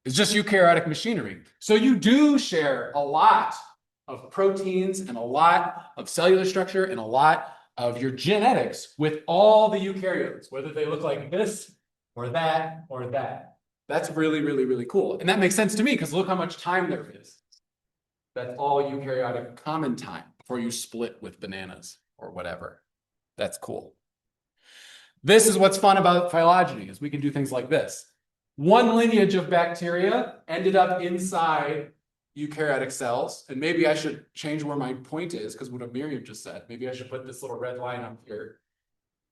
is just eukaryotic machinery. So you do share a lot of proteins and a lot of cellular structure and a lot of your genetics with all the eukaryotes, whether they look like this or that or that. That's really, really, really cool. And that makes sense to me because look how much time there is. That's all eukaryotic common time before you split with bananas or whatever. That's cool. This is what's fun about phylogeny is we can do things like this. One lineage of bacteria ended up inside eukaryotic cells. And maybe I should change where my point is because what Miriam just said. Maybe I should put this little red line up here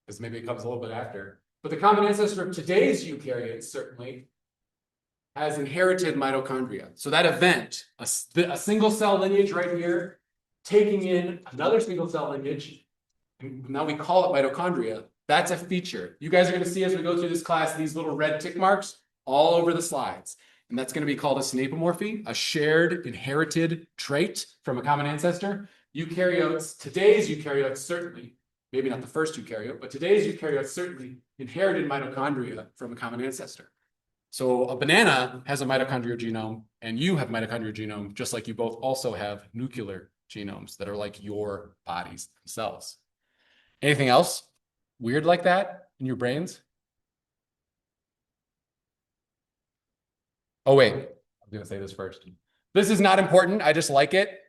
because maybe it comes a little bit after. But the common ancestor of today's eukaryotes certainly has inherited mitochondria. So that event, a single cell lineage right here, taking in another single cell lineage, and now we call it mitochondria, that's a feature. You guys are gonna see as we go through this class, these little red tick marks all over the slides. And that's gonna be called a synapomorphy, a shared inherited trait from a common ancestor. Eukaryotes, today's eukaryotes certainly, maybe not the first eukaryote, but today's eukaryotes certainly inherited mitochondria from a common ancestor. So a banana has a mitochondrial genome, and you have mitochondrial genome, just like you both also have nuclear genomes that are like your bodies themselves. Anything else weird like that in your brains? Oh, wait, I'm gonna say this first. This is not important, I just like it.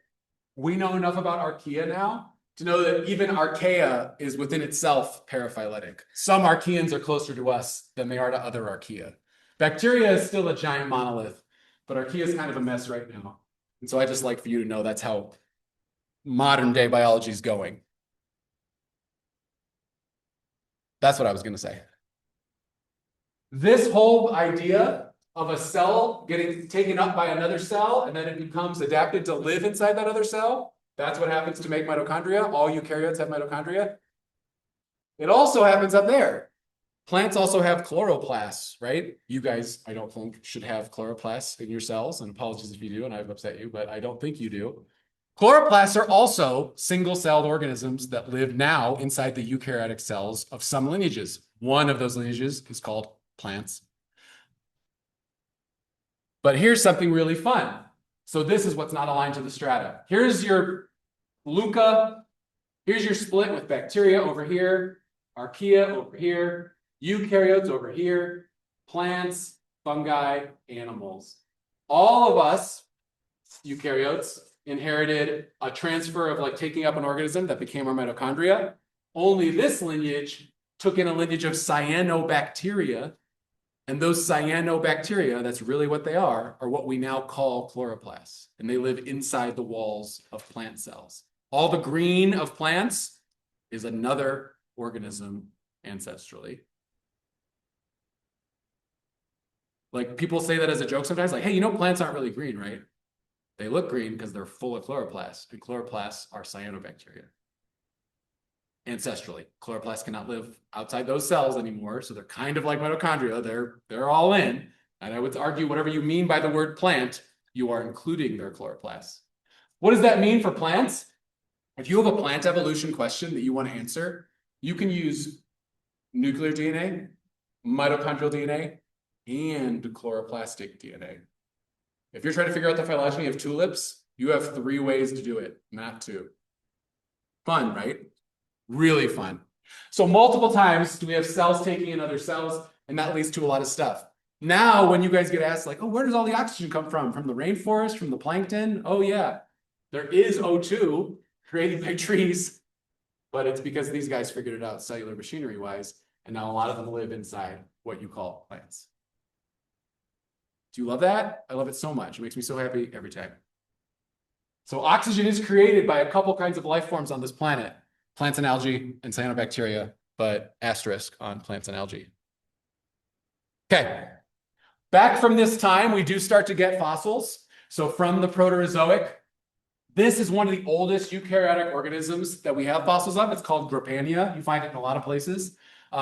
We know enough about archaea now to know that even archaea is within itself paraphyletic. Some archaeans are closer to us than they are to other archaea. Bacteria is still a giant monolith. but archaea is kind of a mess right now. And so I just like for you to know that's how modern day biology is going. That's what I was going to say. This whole idea of a cell getting taken up by another cell and then it becomes adapted to live inside that other cell, that's what happens to make mitochondria. All eukaryotes have mitochondria. It also happens up there. Plants also have chloroplasts, right? You guys, I don't think, should have chloroplasts in your cells, and apologies if you do, and I've upset you, but I don't think you do. Chloroplasts are also single-celled organisms that live now inside the eukaryotic cells of some lineages. One of those lineages is called plants. But here's something really fun. So this is what's not aligned to the strata. Here's your LUCA. Here's your split with bacteria over here, archaea over here, eukaryotes over here, plants, fungi, animals. All of us, eukaryotes, inherited a transfer of like taking up an organism that became our mitochondria. Only this lineage took in a lineage of cyanobacteria. And those cyanobacteria, that's really what they are what we now call chloroplasts. And they live inside the walls of plant cells. All the green of plants is another organism ancestrally. Like people say that as a joke sometimes, like, hey, you know, plants aren't really green, right? They look green because they're full of chloroplasts, and chloroplasts are cyanobacteria. Ancestrally, chloroplasts cannot live outside those cells anymore, so they're kind of like mitochondria. They're all in, and I would argue whatever you mean by the word plant, you are including their chloroplasts. What does that mean for plants? If you have a plant evolution question that you want to answer, you can use nuclear DNA, mitochondrial DNA, and chloroplastic DNA. If you're trying to figure out the phylogeny of tulips, you have 3 ways to do it, not 2. Fun, right? Really fun. So multiple times do we have cells taking in other cells, and that leads to a lot of stuff. Now, when you guys get asked like, oh, where does all the oxygen come from? From the rainforest, from the plankton? Oh yeah, there is O2 created by trees, but it's because these guys figured it out cellular machinery wise, and now a lot of them live inside what you call plants. Do you love that? I love it so much. It makes me so happy every time. So oxygen is created by a couple kinds of life forms on this planet. Plants and algae and cyanobacteria, but asterisk on plants and algae. Okay. Back from this time, we do start to get fossils. So from the Proterozoic, this is one of the oldest eukaryotic organisms that we have fossils of. It's called Grapania. You find it in a lot of places.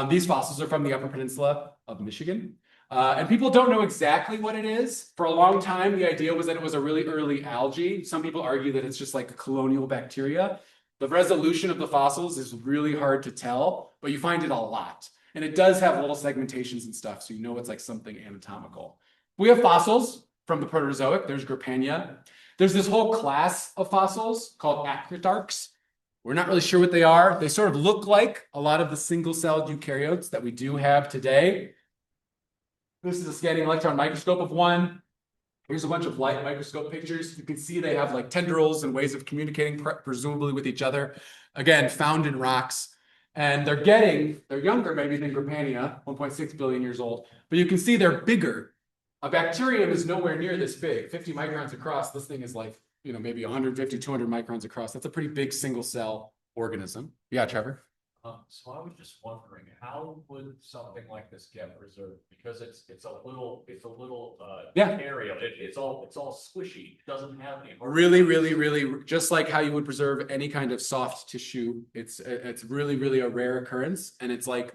These fossils are from the Upper Peninsula of Michigan. And people don't know exactly what it is. For a long time, the idea was that it was a really early algae. Some people argue that it's just like a colonial bacteria. The resolution of the fossils is really hard to tell, but you find it a lot. And it does have little segmentations and stuff, so you know it's like something anatomical. We have fossils from the Proterozoic. There's Grapania. There's this whole class of fossils called acritarchs. We're not really sure what they are. They sort of look like a lot of the single-celled eukaryotes that we do have today. This is a scanning electron microscope of one. Here's a bunch of light microscope pictures. You can see they have like tendrils and ways of communicating presumably with each other. Again, found in rocks. And they're younger maybe than Grapania, 1.6 billion years old. But you can see they're bigger. A bacterium is nowhere near this big, 50 microns across. This thing is like, maybe 150, 200 microns across. That's a pretty big single cell organism. Yeah, Trevor? So I was just wondering, how would something like this get preserved? Because it's a little Yeah. area. It's all squishy. It doesn't have any. Really, just like how you would preserve any kind of soft tissue. It's really a rare occurrence, and it's like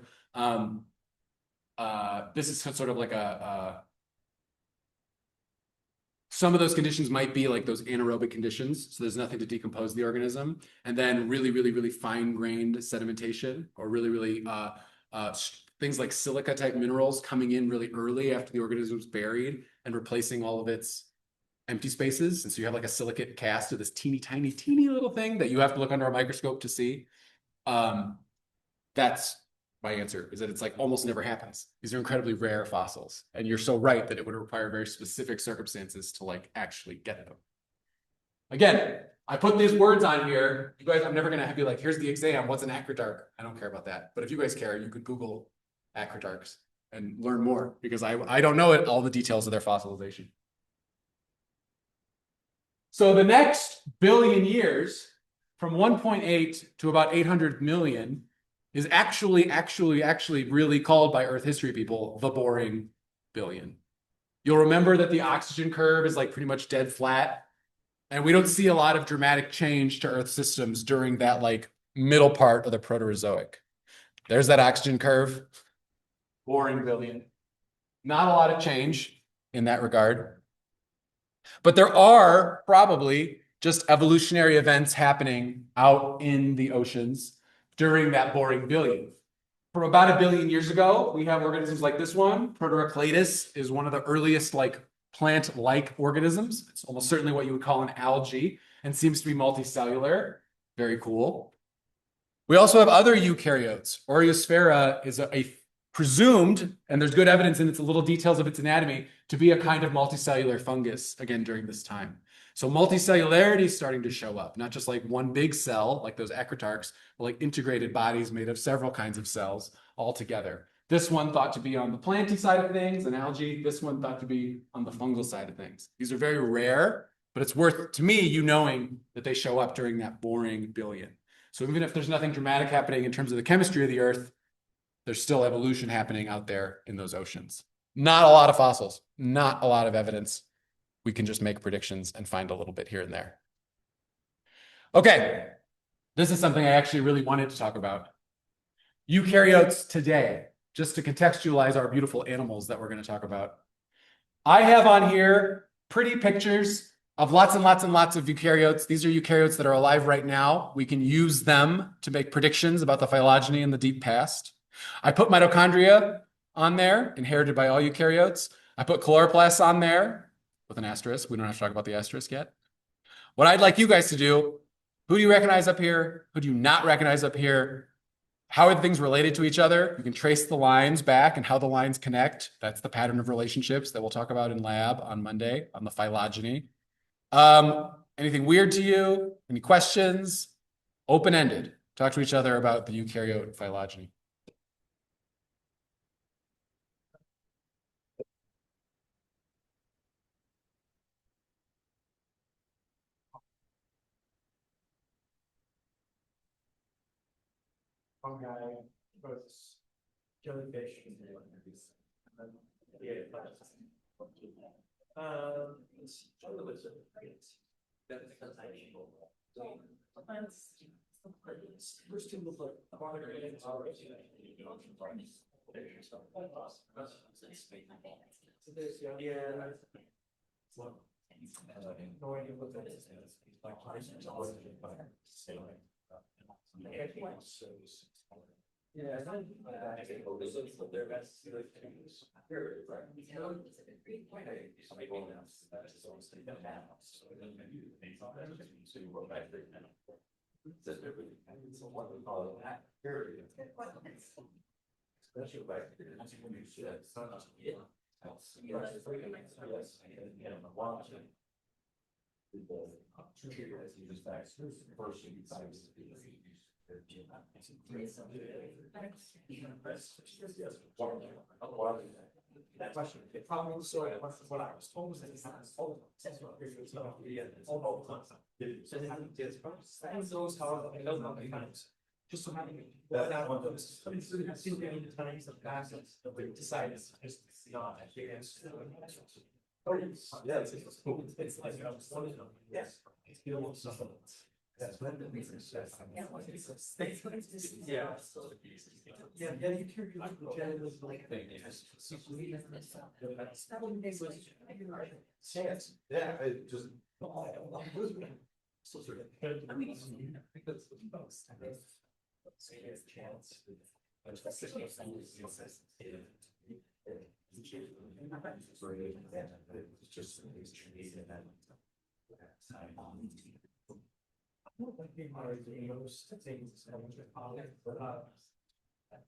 this is sort of like some of those conditions might be like those anaerobic conditions, so there's nothing to decompose the organism, and then really fine-grained sedimentation, or really things like silica type minerals coming in really early after the organism's buried and replacing all of its empty spaces. And so you have like a silicate cast of this teeny little thing that you have to look under a microscope to see. That's my answer, is that it's like almost never happens. These are incredibly rare fossils. And you're so right that it would require very specific circumstances to like actually get them. Again, I put these words on here. You guys, I'm never gonna have you like, here's the exam, what's an acritarch? I don't care about that. But if you guys care, you could Google acritarchs and learn more, because I don't know all the details of their fossilization. So the next billion years, from 1.8 to about 800 million, is actually really called by Earth history people the boring billion. You'll remember that the oxygen curve is like pretty much dead flat. And we don't see a lot of dramatic change to Earth systems during that like middle part of the Proterozoic. There's that oxygen curve. Boring billion. Not a lot of change in that regard. But there are probably just evolutionary events happening out in the oceans during that boring billion. From about 1 billion years ago, we have organisms like this one. Proterochletus is one of the earliest like plant-like organisms. It's almost certainly what you would call an algae and seems to be multicellular. Very cool. We also have other eukaryotes. Oreosphera is a presumed, and there's good evidence in its little details of its anatomy, to be a kind of multicellular fungus, again, during this time. So multicellularity is starting to show up, not just like one big cell, like those acritarchs, but like integrated bodies made of several kinds of cells all together. This one thought to be on the planty side of things, an algae. This one thought to be on the fungal side of things. These are very rare, but it's worth, to me, you knowing that they show up during that boring billion. So even if there's nothing dramatic happening in terms of the chemistry of the Earth, there's still evolution happening out there in those oceans. Not a lot of fossils, not a lot of evidence. We can just make predictions and find a little bit here and there. Okay, this is something I actually really wanted to talk about. Eukaryotes today, just to contextualize our beautiful animals that we're going to talk about. I have on here pretty pictures of lots and lots and lots of eukaryotes. These are eukaryotes that are alive right now. We can use them to make predictions about the phylogeny in the deep past. I put mitochondria on there, inherited by all eukaryotes. I put chloroplasts on there with an asterisk. We don't have to talk about the asterisk yet. What I'd like you guys to do, who do you recognize up here? Who do you not recognize up here? How are things related to each other? You can trace the lines back and how the lines connect. That's the pattern of relationships that we'll talk about in lab on Monday on the phylogeny. Anything weird to you? Any questions? Open-ended. Talk to each other about the eukaryote phylogeny. Fungi, was jellyfish. Yeah. First two look like water and so there's no idea what that is. Yeah. That question, it probably so what I was told was that it's not all those however I don't know many times. Just so having that one of those I've seen many times the past that we decided just not against. Yes, it's like yes. That's when the reason says. Yeah. Yeah, you hear the general like thing. Yeah, it just. Most things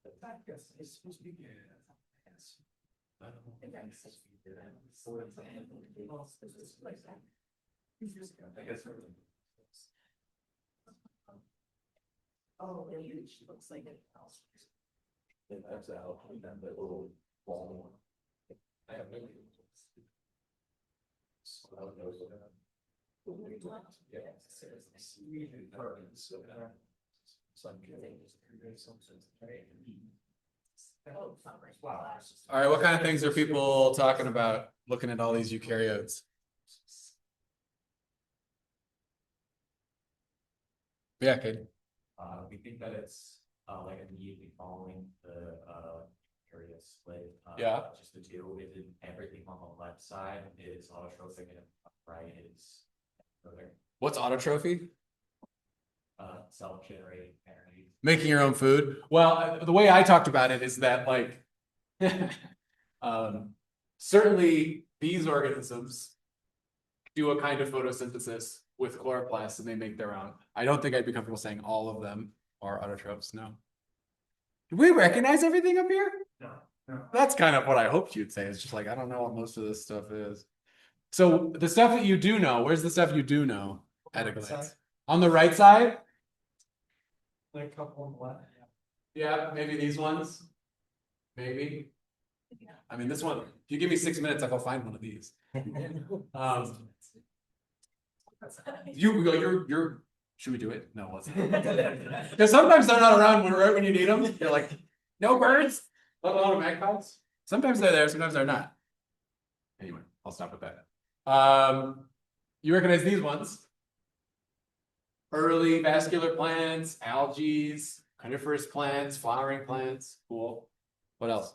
the fact is it's supposed to be Oh, it huge, looks like it. That's out, and then the little ball one. I have no. So I don't know. All right, what kind of things are people talking about looking at all these eukaryotes? Yeah, kid. We think that it's, like immediately following the, area split. Yeah. Just the two, everything on the left side is autotrophic and right is. What's autotrophy? Self-generating parity. Making your own food. Well, the way I talked about it is that like, certainly these organisms do a kind of photosynthesis with chloroplasts and they make their own. I don't think I'd be comfortable saying all of them are autotrophs, no. Do we recognize everything up here? No. That's kind of what I hoped you'd say. It's just like, I don't know what most of this stuff is. So the stuff that you do know, where's the stuff you do know at a glance? On the right side? Like a couple on the left. Yeah, maybe these ones. Maybe. I mean, this one, if you give me 6 minutes, I'll go find one of these. You're, should we do it? No, let's not. Because sometimes they're not around right when you need them. You're like, no birds, let alone magpies. Sometimes they're there, sometimes they're not. Anyway, I'll stop with that. You recognize these ones? Early vascular plants, algae, coniferous plants, flowering plants. Cool. What else?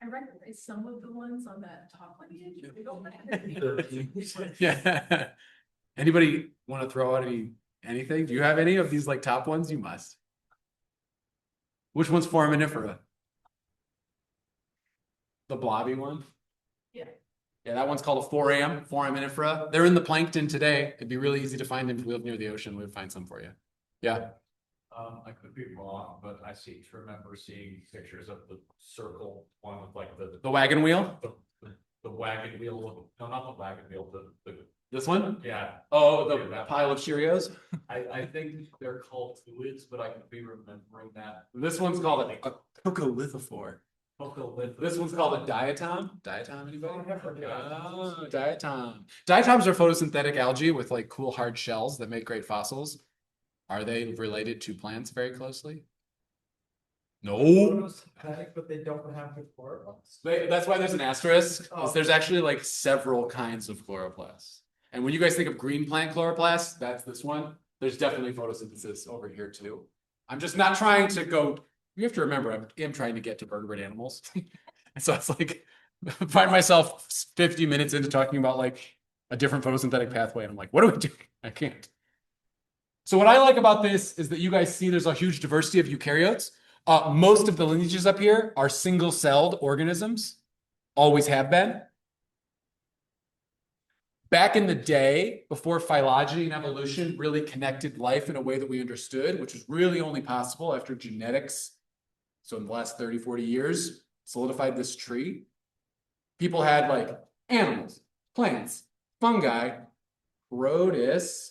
I recognize some of the ones on that top lineage. I don't recognize Yeah. Anybody want to throw out anything? Do you have any of these like top ones? You must. Which one's foraminifera? The blobby one? Yeah. Yeah, that one's called a foraminifera. They're in the plankton today. It'd be really easy to find them if we live near the ocean. We would find some for you. Yeah. I could be wrong, but I seem to remember seeing pictures of the circle one with like The wagon wheel? the wagon wheel, no, not the wagon wheel, the, This one? yeah. Oh, Yeah, the that pile of Cheerios? I think they're called fluids, but I could be remembering that. This one's called a coccolithophore. Focalith- This one's called a diatom. Diatom, anybody? Oh, diatom. Diatoms are photosynthetic algae with like cool hard shells that make great fossils. Are they related to plants very closely? No. Photosynthetic, but they don't have the chloroplasts. That's why there's an asterisk, is there's actually like several kinds of chloroplasts. And when you guys think of green plant chloroplasts, that's this one. There's definitely photosynthesis over here too. I'm just not trying to go, you have to remember, I am trying to get to vertebrate animals. And so it's like, find myself 50 minutes into talking about like a different photosynthetic pathway. And I'm like, what do we do? I can't. So what I like about this is that you guys see there's a huge diversity of eukaryotes. Most of the lineages up here are single-celled organisms, always have been. Back in the day, before phylogeny and evolution really connected life in a way that we understood, which was really only possible after genetics, so in the last 30, 40 years, solidified this tree, people had like animals, plants, fungi, protists.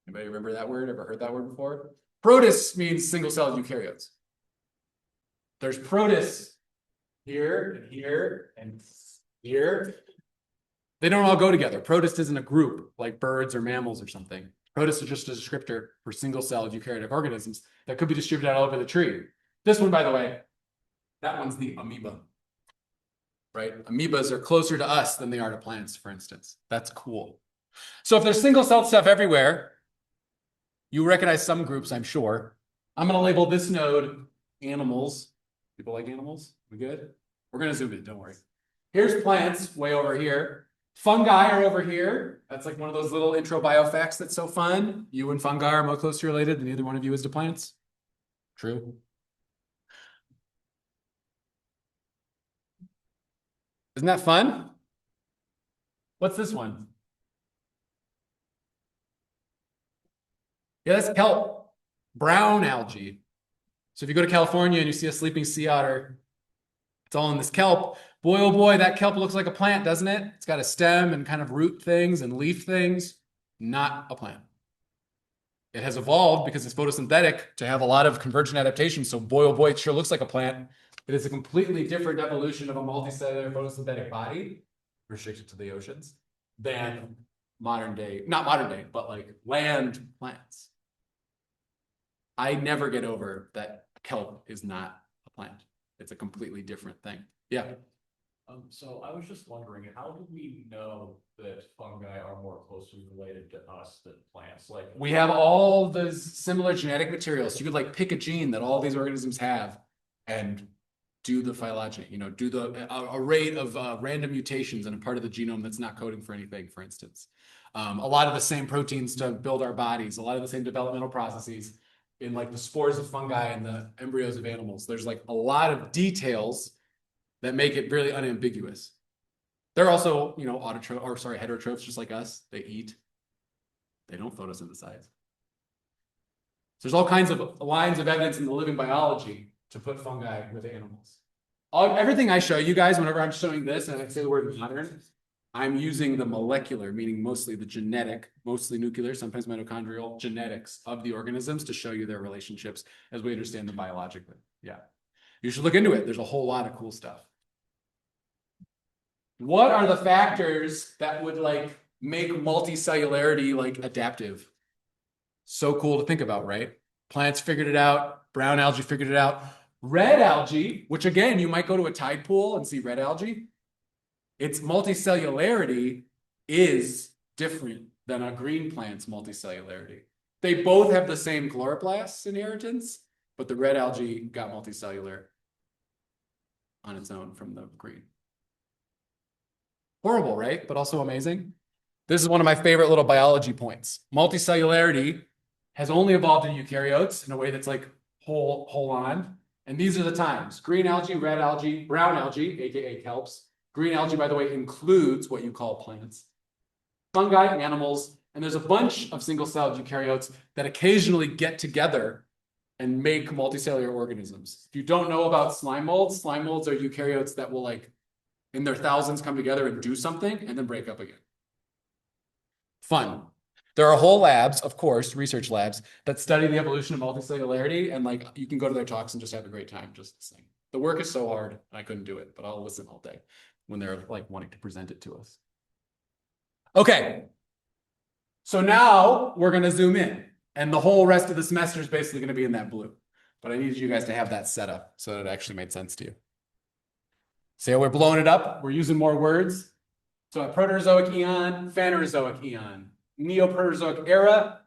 Anybody remember that word? Ever heard that word before? Protists means single-celled eukaryotes. There's protists here and here and here. They don't all go together. Protist isn't a group like birds or mammals or something. Protist is just a descriptor for single-celled eukaryotic organisms that could be distributed all over the tree. This one, by the way, that one's the amoeba. Right? Amoebas are closer to us than they are to plants, for instance. That's cool. So if there's single-celled stuff everywhere, you recognize some groups, I'm sure. I'm going to label this node animals. People like animals? We good? We're going to zoom in, don't worry. Here's plants way over here. Fungi are over here. That's like one of those little intro biofacts that's so fun. You and fungi are more closely related than either one of you is to plants. True. Isn't that fun? What's this one? Yeah, that's kelp, brown algae. So if you go to California and you see a sleeping sea otter, it's all in this kelp. Boy, oh boy, that kelp looks like a plant, doesn't it? It's got a stem and kind of root things and leaf things. Not a plant. It has evolved because it's photosynthetic to have a lot of convergent adaptation. So boy, oh boy, it sure looks like a plant. It is a completely different evolution of a multicellular photosynthetic body, restricted to the oceans, than modern day, not modern day, but like land plants. I never get over that kelp is not a plant. It's a completely different thing. Yeah. So I was just wondering, how do we know that fungi are more closely related to us than plants? Like, We have all the similar genetic materials. You could like pick a gene that all these organisms have and do the phylogeny, do a rate of random mutations in a part of the genome that's not coding for anything, for instance. A lot of the same proteins to build our bodies, a lot of the same developmental processes in like the spores of fungi and the embryos of animals. There's like a lot of details that make it really unambiguous. They're also, heterotrophs just like us. They eat. They don't photosynthesize. There's all kinds of lines of evidence in the living biology to put fungi with animals. Everything I show you guys, whenever I'm showing this and I say the word modern, I'm using the molecular, meaning mostly the genetic, mostly nuclear, sometimes mitochondrial genetics of the organisms to show you their relationships as we understand them biologically. Yeah. You should look into it. There's a whole lot of cool stuff. What are the factors that would like make multicellularity like adaptive? So cool to think about, right? Plants figured it out. Brown algae figured it out. Red algae, which again, you might go to a tide pool and see red algae. Its multicellularity is different than a green plant's multicellularity. They both have the same chloroplast inheritance, but the red algae got multicellular on its own from the green. Horrible, right? But also amazing. This is one of my favorite little biology points. Multicellularity has only evolved in eukaryotes in a way that's like whole on. And these are the times: green algae, red algae, brown algae, aka kelps. Green algae, by the way, includes what you call plants, fungi, animals, and there's a bunch of single-celled eukaryotes that occasionally get together and make multicellular organisms. If you don't know about slime molds are eukaryotes that will like in their thousands come together and do something and then break up again. Fun. There are whole labs, of course, research labs that study the evolution of multicellularity, and like you can go to their talks and just have a great time just listening. The work is so hard, I couldn't do it, but I'll listen all day when they're like wanting to present it to us. Okay. So now we're going to zoom in, and the whole rest of the semester is basically going to be in that blue. But I needed you guys to have that set up so that it actually made sense to you. See how we're blowing it up? We're using more words. So a Proterozoic eon, Phanerozoic eon, Neoproterozoic era,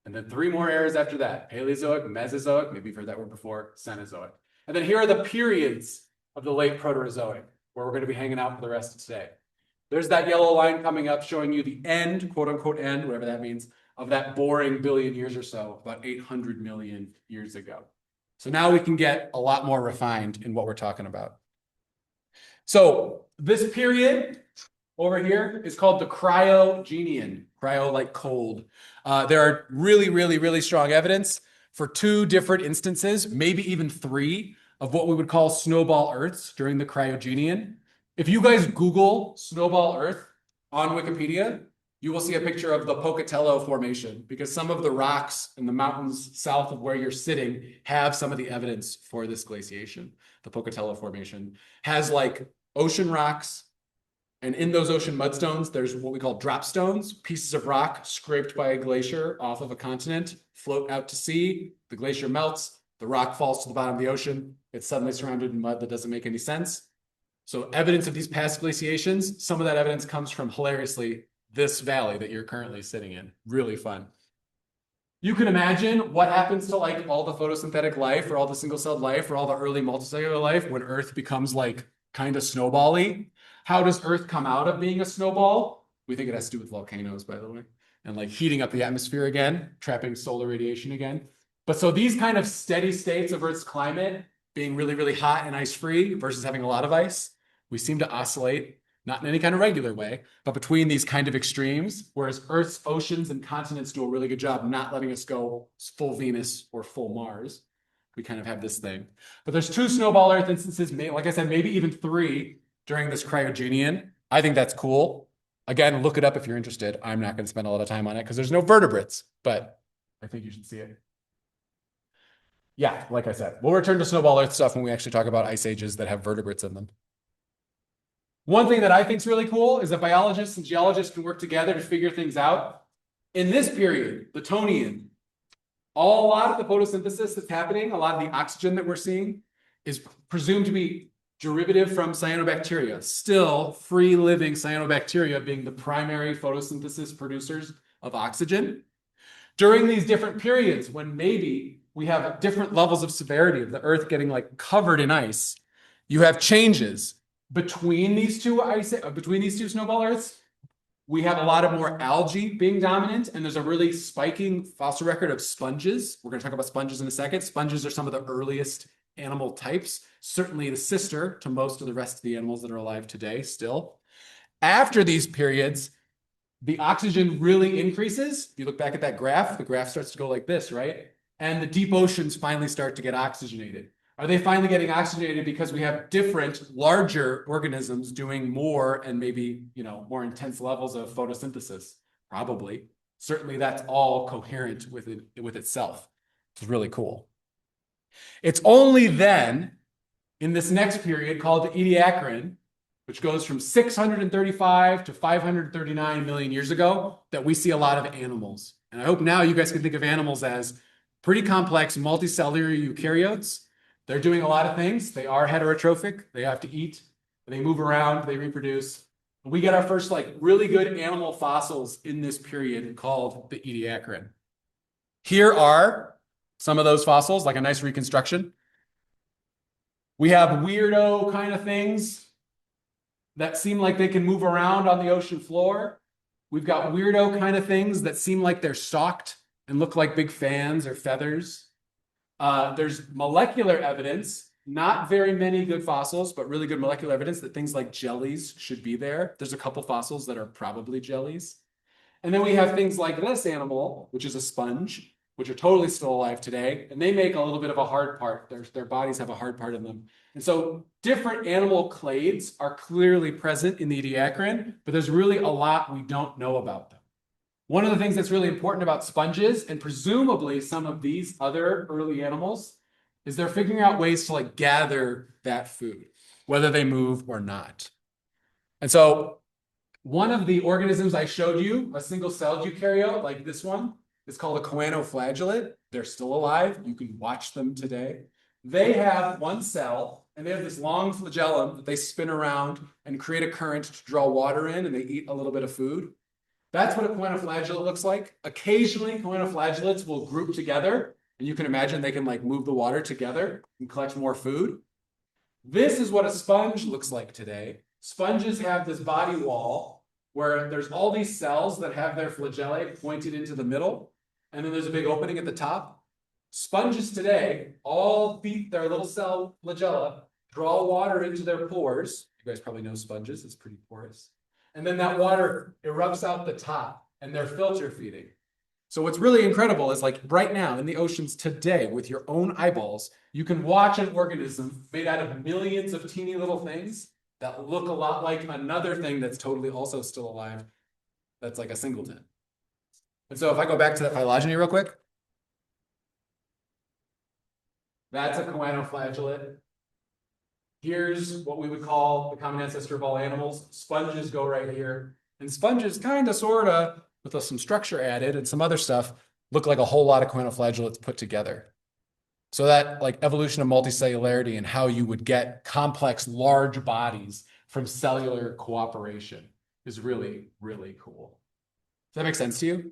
and then 3 more eras after that: Paleozoic, Mesozoic, maybe you've heard that word before, Cenozoic. And then here are the periods of the late Proterozoic, where we're going to be hanging out for the rest of today. There's that yellow line coming up showing you the end, quote unquote end, whatever that means, of that boring billion years or so, about 800 million years ago. So now we can get a lot more refined in what we're talking about. So this period over here is called the Cryogenian. Cryo like cold. There are really strong evidence for 2 different instances, maybe even 3, of what we would call snowball Earths during the Cryogenian. If you guys Google snowball Earth on Wikipedia, you will see a picture of the Pocatello Formation, because some of the rocks in the mountains south of where you're sitting have some of the evidence for this glaciation. The Pocatello Formation has like ocean rocks, and in those ocean mudstones, there's what we call drop stones, pieces of rock scraped by a glacier off of a continent, float out to sea, the glacier melts, the rock falls to the bottom of the ocean, it's suddenly surrounded in mud that doesn't make any sense. So evidence of these past glaciations, some of that evidence comes from, hilariously, this valley that you're currently sitting in. Really fun. You can imagine what happens to like all the photosynthetic life or all the single-celled life or all the early multicellular life when Earth becomes like kind of snowball-y. How does Earth come out of being a snowball? We think it has to do with volcanoes, by the way, and like heating up the atmosphere again, trapping solar radiation again. But so these kind of steady states of Earth's climate being really hot and ice-free versus having a lot of ice, we seem to oscillate, not in any kind of regular way, but between these kind of extremes, whereas Earth's oceans and continents do a really good job not letting us go full Venus or full Mars. We kind of have this thing. But there's 2 snowball Earth instances, like I said, maybe even 3 during this Cryogenian. I think that's cool. Again, look it up if you're interested. I'm not going to spend a lot of time on it because there's no vertebrates, but I think you should see it. Yeah, like I said, we'll return to Snowball Earth stuff when we actually talk about ice ages that have vertebrates in them. One thing that I think is really cool is that biologists and geologists can work together to figure things out. In this period, the Tonian, a lot of the photosynthesis that's happening, a lot of the oxygen that we're seeing is presumed to be derivative from cyanobacteria, still free living cyanobacteria being the primary photosynthesis producers of oxygen. During these different periods, when maybe we have different levels of severity of the earth getting like covered in ice, you have changes between these two snowball earths. We have a lot of more algae being dominant, and there's a really spiking fossil record of sponges. We're going to talk about sponges in a second. Sponges are some of the earliest animal types, certainly the sister to most of the rest of the animals that are alive today still. After these periods, the oxygen really increases. If you look back at that graph, the graph starts to go like this, right? And the deep oceans finally start to get oxygenated. Are they finally getting oxygenated because we have different, larger organisms doing more and maybe, more intense levels of photosynthesis? Probably. Certainly that's all coherent with itself. It's really cool. It's only then, in this next period called the Ediacaran, which goes from 635 to 539 million years ago, that we see a lot of animals. And I hope now you guys can think of animals as pretty complex multicellular eukaryotes. They're doing a lot of things. They are heterotrophic. They have to eat. They move around. They reproduce. We get our first really good animal fossils in this period called the Ediacaran. Here are some of those fossils, like a nice reconstruction. We have weirdo kind of things that seem like they can move around on the ocean floor. We've got weirdo kind of things that seem like they're stalked and look like big fans or feathers. There's molecular evidence, not very many good fossils, but really good molecular evidence that things like jellies should be there. There's a couple fossils that are probably jellies. And then we have things like this animal, which is a sponge, which are totally still alive today. And they make a little bit of a hard part. Their bodies have a hard part in them. And so different animal clades are clearly present in the Ediacaran, but there's really a lot we don't know about them. One of the things that's really important about sponges, and presumably some of these other early animals, is they're figuring out ways to gather that food, whether they move or not. And so one of the organisms I showed you, a single-celled eukaryote like this one, is called a choanoflagellate. They're still alive. You can watch them today. They have one cell, and they have this long flagellum that they spin around and create a current to draw water in, and they eat a little bit of food. That's what a choanoflagellate looks like. Occasionally, choanoflagellates will group together, and you can imagine they can move the water together and collect more food. This is what a sponge looks like today. Sponges have this body wall where there's all these cells that have their flagellae pointed into the middle, and then there's a big opening at the top. Sponges today all feed their little cell flagella, draw water into their pores. You guys probably know sponges, it's pretty porous. And then that water erupts out the top, and they're filter feeding. So what's really incredible is right now in the oceans today with your own eyeballs, you can watch an organism made out of millions of teeny little things that look a lot like another thing that's totally also still alive. That's like a singleton. And so if I go back to that phylogeny real quick, that's a choanoflagellate. Here's what we would call the common ancestor of all animals. Sponges go right here. And sponges kind of, sort of, with some structure added and some other stuff, look like a whole lot of choanoflagellates put together. So that evolution of multicellularity and how you would get complex, large bodies from cellular cooperation is really, really cool. Does that make sense to you?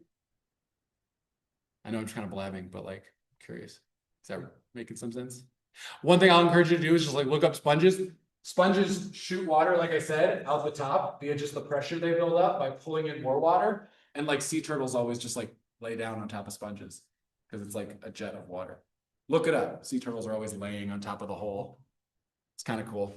I know I'm just kind of blabbing, but curious. Is that making some sense? One thing I'll encourage you to do is just look up sponges. Sponges shoot water, like I said, out the top via just the pressure they build up by pulling in more water. And sea turtles always just lay down on top of sponges because it's like a jet of water. Look it up. Sea turtles are always laying on top of the hole. It's kind of cool.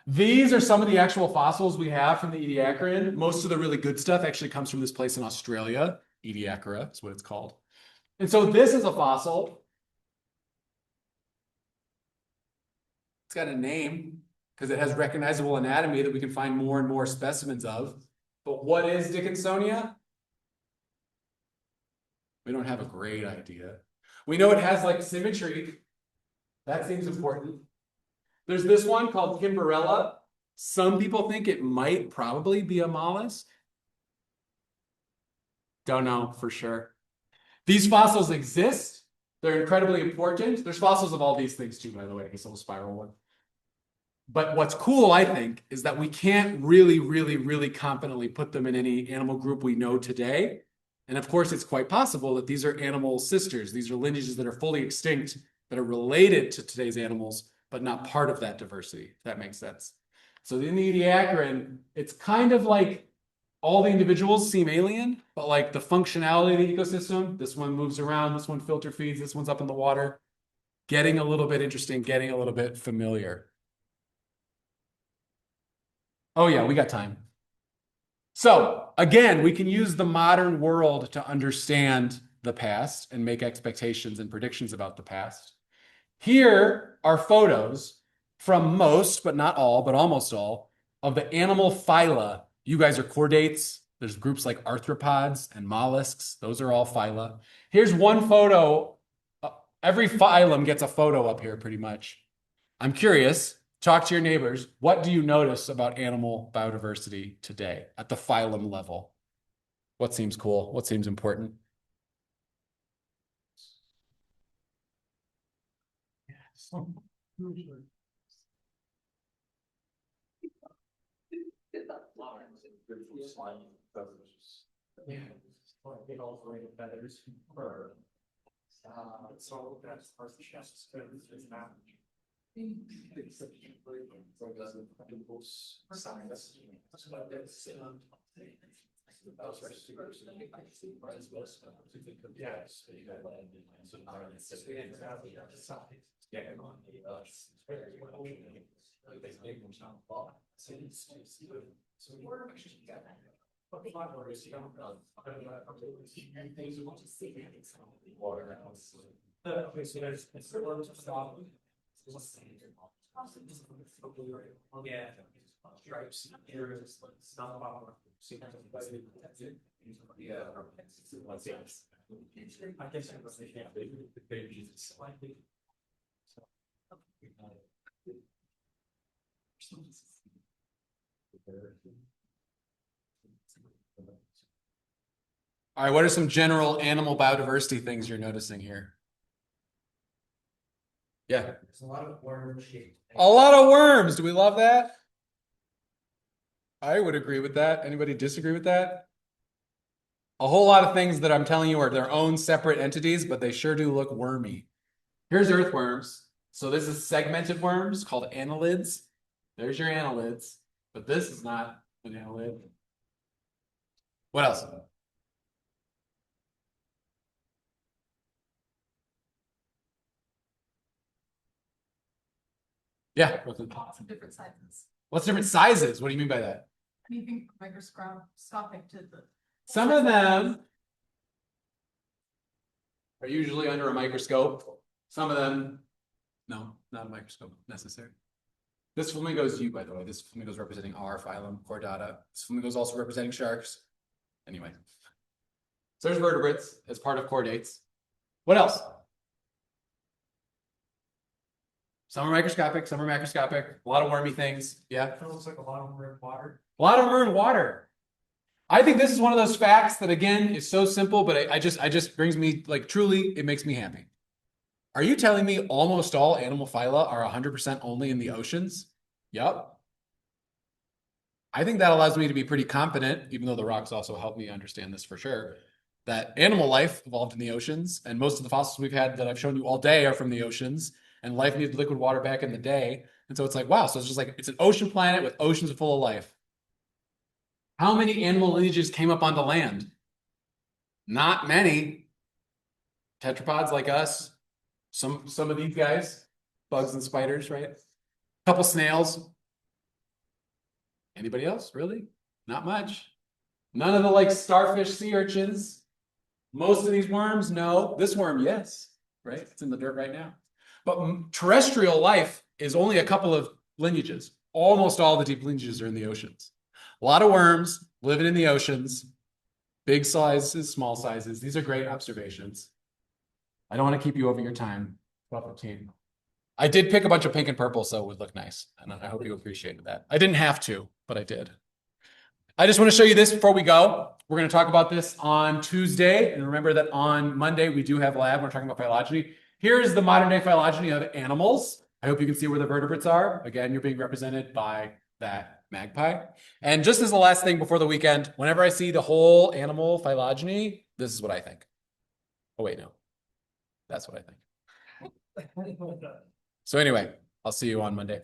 These are some of the actual fossils we have from the Ediacaran. Most of the really good stuff actually comes from this place in Australia. Ediacara is what it's called. And so this is a fossil. It's got a name because it has recognizable anatomy that we can find more and more specimens of. But what is Dickinsonia? We don't have a great idea. We know it has like symmetry. That seems important. There's this one called Kimberella. Some people think it might probably be a mollusk. Don't know for sure. These fossils exist. They're incredibly important. There's fossils of all these things too, by the way, this little spiral one. But what's cool, I think, is that we can't really confidently put them in any animal group we know today. And of course, it's quite possible that these are animal sisters. These are lineages that are fully extinct, that are related to today's animals, but not part of that diversity, if that makes sense. So in the Ediacaran, it's kind of like all the individuals seem alien, but like the functionality of the ecosystem, this one moves around, this one filter feeds, this one's up in the water, getting a little bit interesting, getting a little bit familiar. Oh yeah, we got time. So again, we can use the modern world to understand the past and make expectations and predictions about the past. Here are photos from most, but not all, but almost all, of the animal phyla. You guys are chordates. There's groups like arthropods and mollusks. Those are all phyla. Here's one photo. Every phylum gets a photo up here pretty much. I'm curious, talk to your neighbors. What do you notice about animal biodiversity today at the phylum level? What seems cool? What seems important? So that's part of the chest. Yeah. Stripes. I guess I was thinking the baby slightly. All right, what are some general animal biodiversity things you're noticing here? Yeah. There's a lot of worm shaped. A lot of worms. Do we love that? I would agree with that. Anybody disagree with that? A whole lot of things that I'm telling you are their own separate entities, but they sure do look wormy. Here's earthworms. So this is segmented worms called annelids. There's your annelids, but this is not an annelid. What else? Yeah. Lots of different sizes. What's different sizes? What do you mean by that? Anything microscopic to the. Some of them are usually under a microscope. Some of them, no, not a microscope necessary. This flamingo is you, by the way. This flamingo is representing our phylum, Chordata. This flamingo is also representing sharks. Anyway, so there's vertebrates as part of chordates. What else? Some are microscopic, some are macroscopic. A lot of wormy things. Yeah. It looks like a lot of them are in water. A lot of them are in water. I think this is one of those facts that again is so simple, but I just brings me like truly, it makes me happy. Are you telling me almost all animal phyla are 100% only in the oceans? Yep. I think that allows me to be pretty confident, even though the rocks also help me understand this for sure, that animal life evolved in the oceans, and most of the fossils we've had that I've shown you all day are from the oceans, and life needed liquid water back in the day. And so it's like, wow, so it's just like, it's an ocean planet with oceans full of life. How many animal lineages came up onto land? Not many. Tetrapods like us, some of these guys, bugs and spiders, right? A couple snails. Anybody else? Really? Not much. None of the like starfish, sea urchins. Most of these worms, no. This worm, yes, right? It's in the dirt right now. But terrestrial life is only a couple of lineages. Almost all the deep lineages are in the oceans. A lot of worms living in the oceans, big sizes, small sizes. These are great observations. I don't want to keep you over your time. 12:15. I did pick a bunch of pink and purple, so it would look nice. And I hope you appreciated that. I didn't have to, but I did. I just want to show you this before we go. We're going to talk about this on Tuesday. And remember that on Monday, we do have lab. We're talking about phylogeny. Here is the modern day phylogeny of animals. I hope you can see where the vertebrates are. Again, you're being represented by that magpie. And just as the last thing before the weekend, whenever I see the whole animal phylogeny, this is what I think. Oh, wait, no. That's what I think. So anyway, I'll see you on Monday.